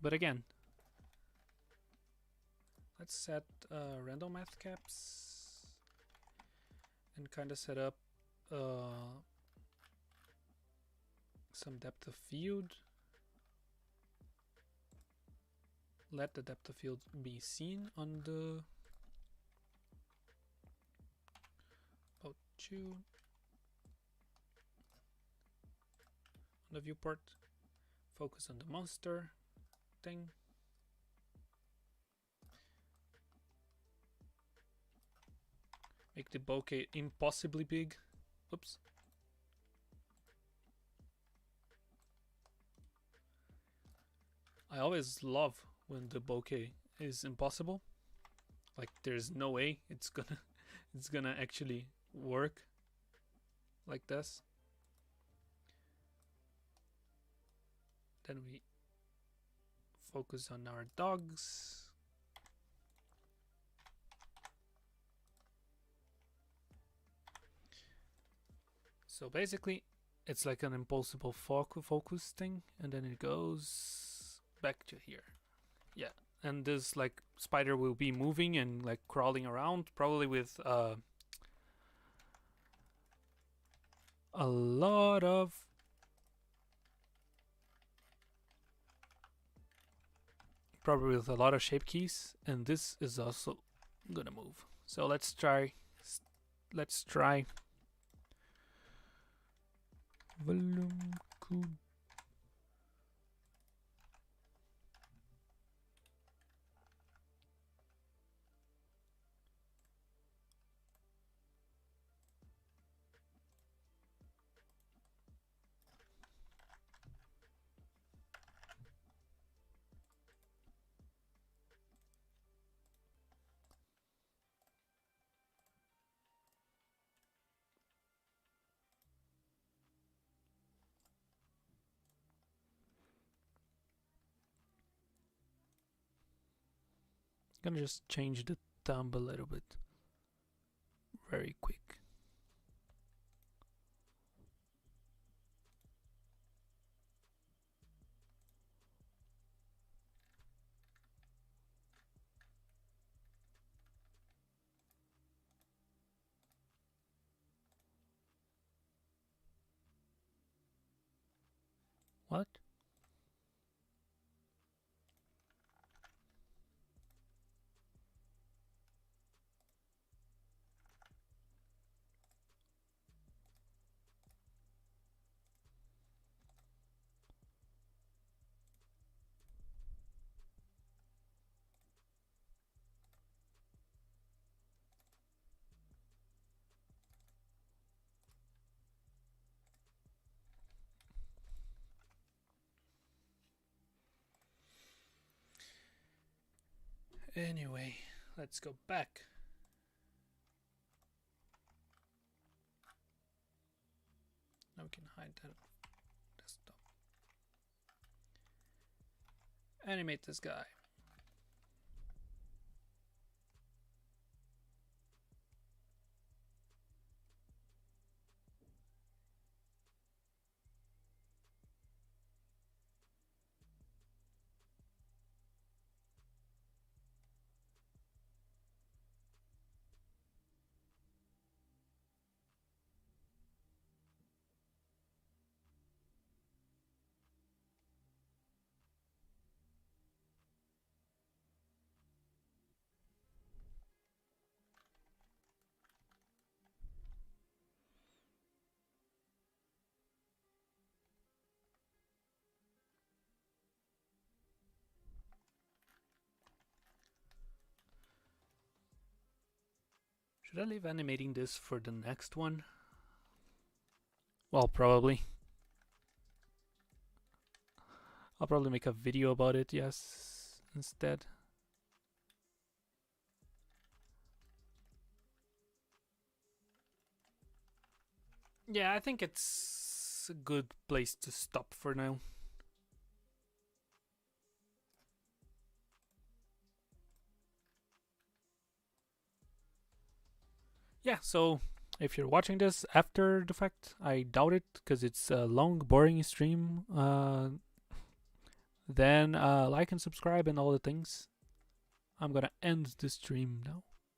But again, let's set random math caps and kind of set up some depth of field. Let the depth of field be seen on the on the viewport. Focus on the monster thing. Make the bokeh impossibly big. Oops. I always love when the bokeh is impossible. Like there's no way it's gonna actually work like this. Then we focus on our dogs. So basically, it's like an impulsible focus thing, and then it goes back to here. Yeah, and this like spider will be moving and like crawling around, probably with a lot of shape keys, and this is also gonna move. So let's try volume cube. Gonna just change the thumb a little bit. Very quick. What? Anyway, let's go back. Now we can hide that desktop. Animate this guy. Should I leave animating this for the next one? Well, probably. I'll probably make a video about it, yes, instead. Yeah, I think it's a good place to stop for now. Yeah, so if you're watching this after the fact, I doubt it because it's a long, boring stream. Then like and subscribe and all the things. I'm gonna end the stream now.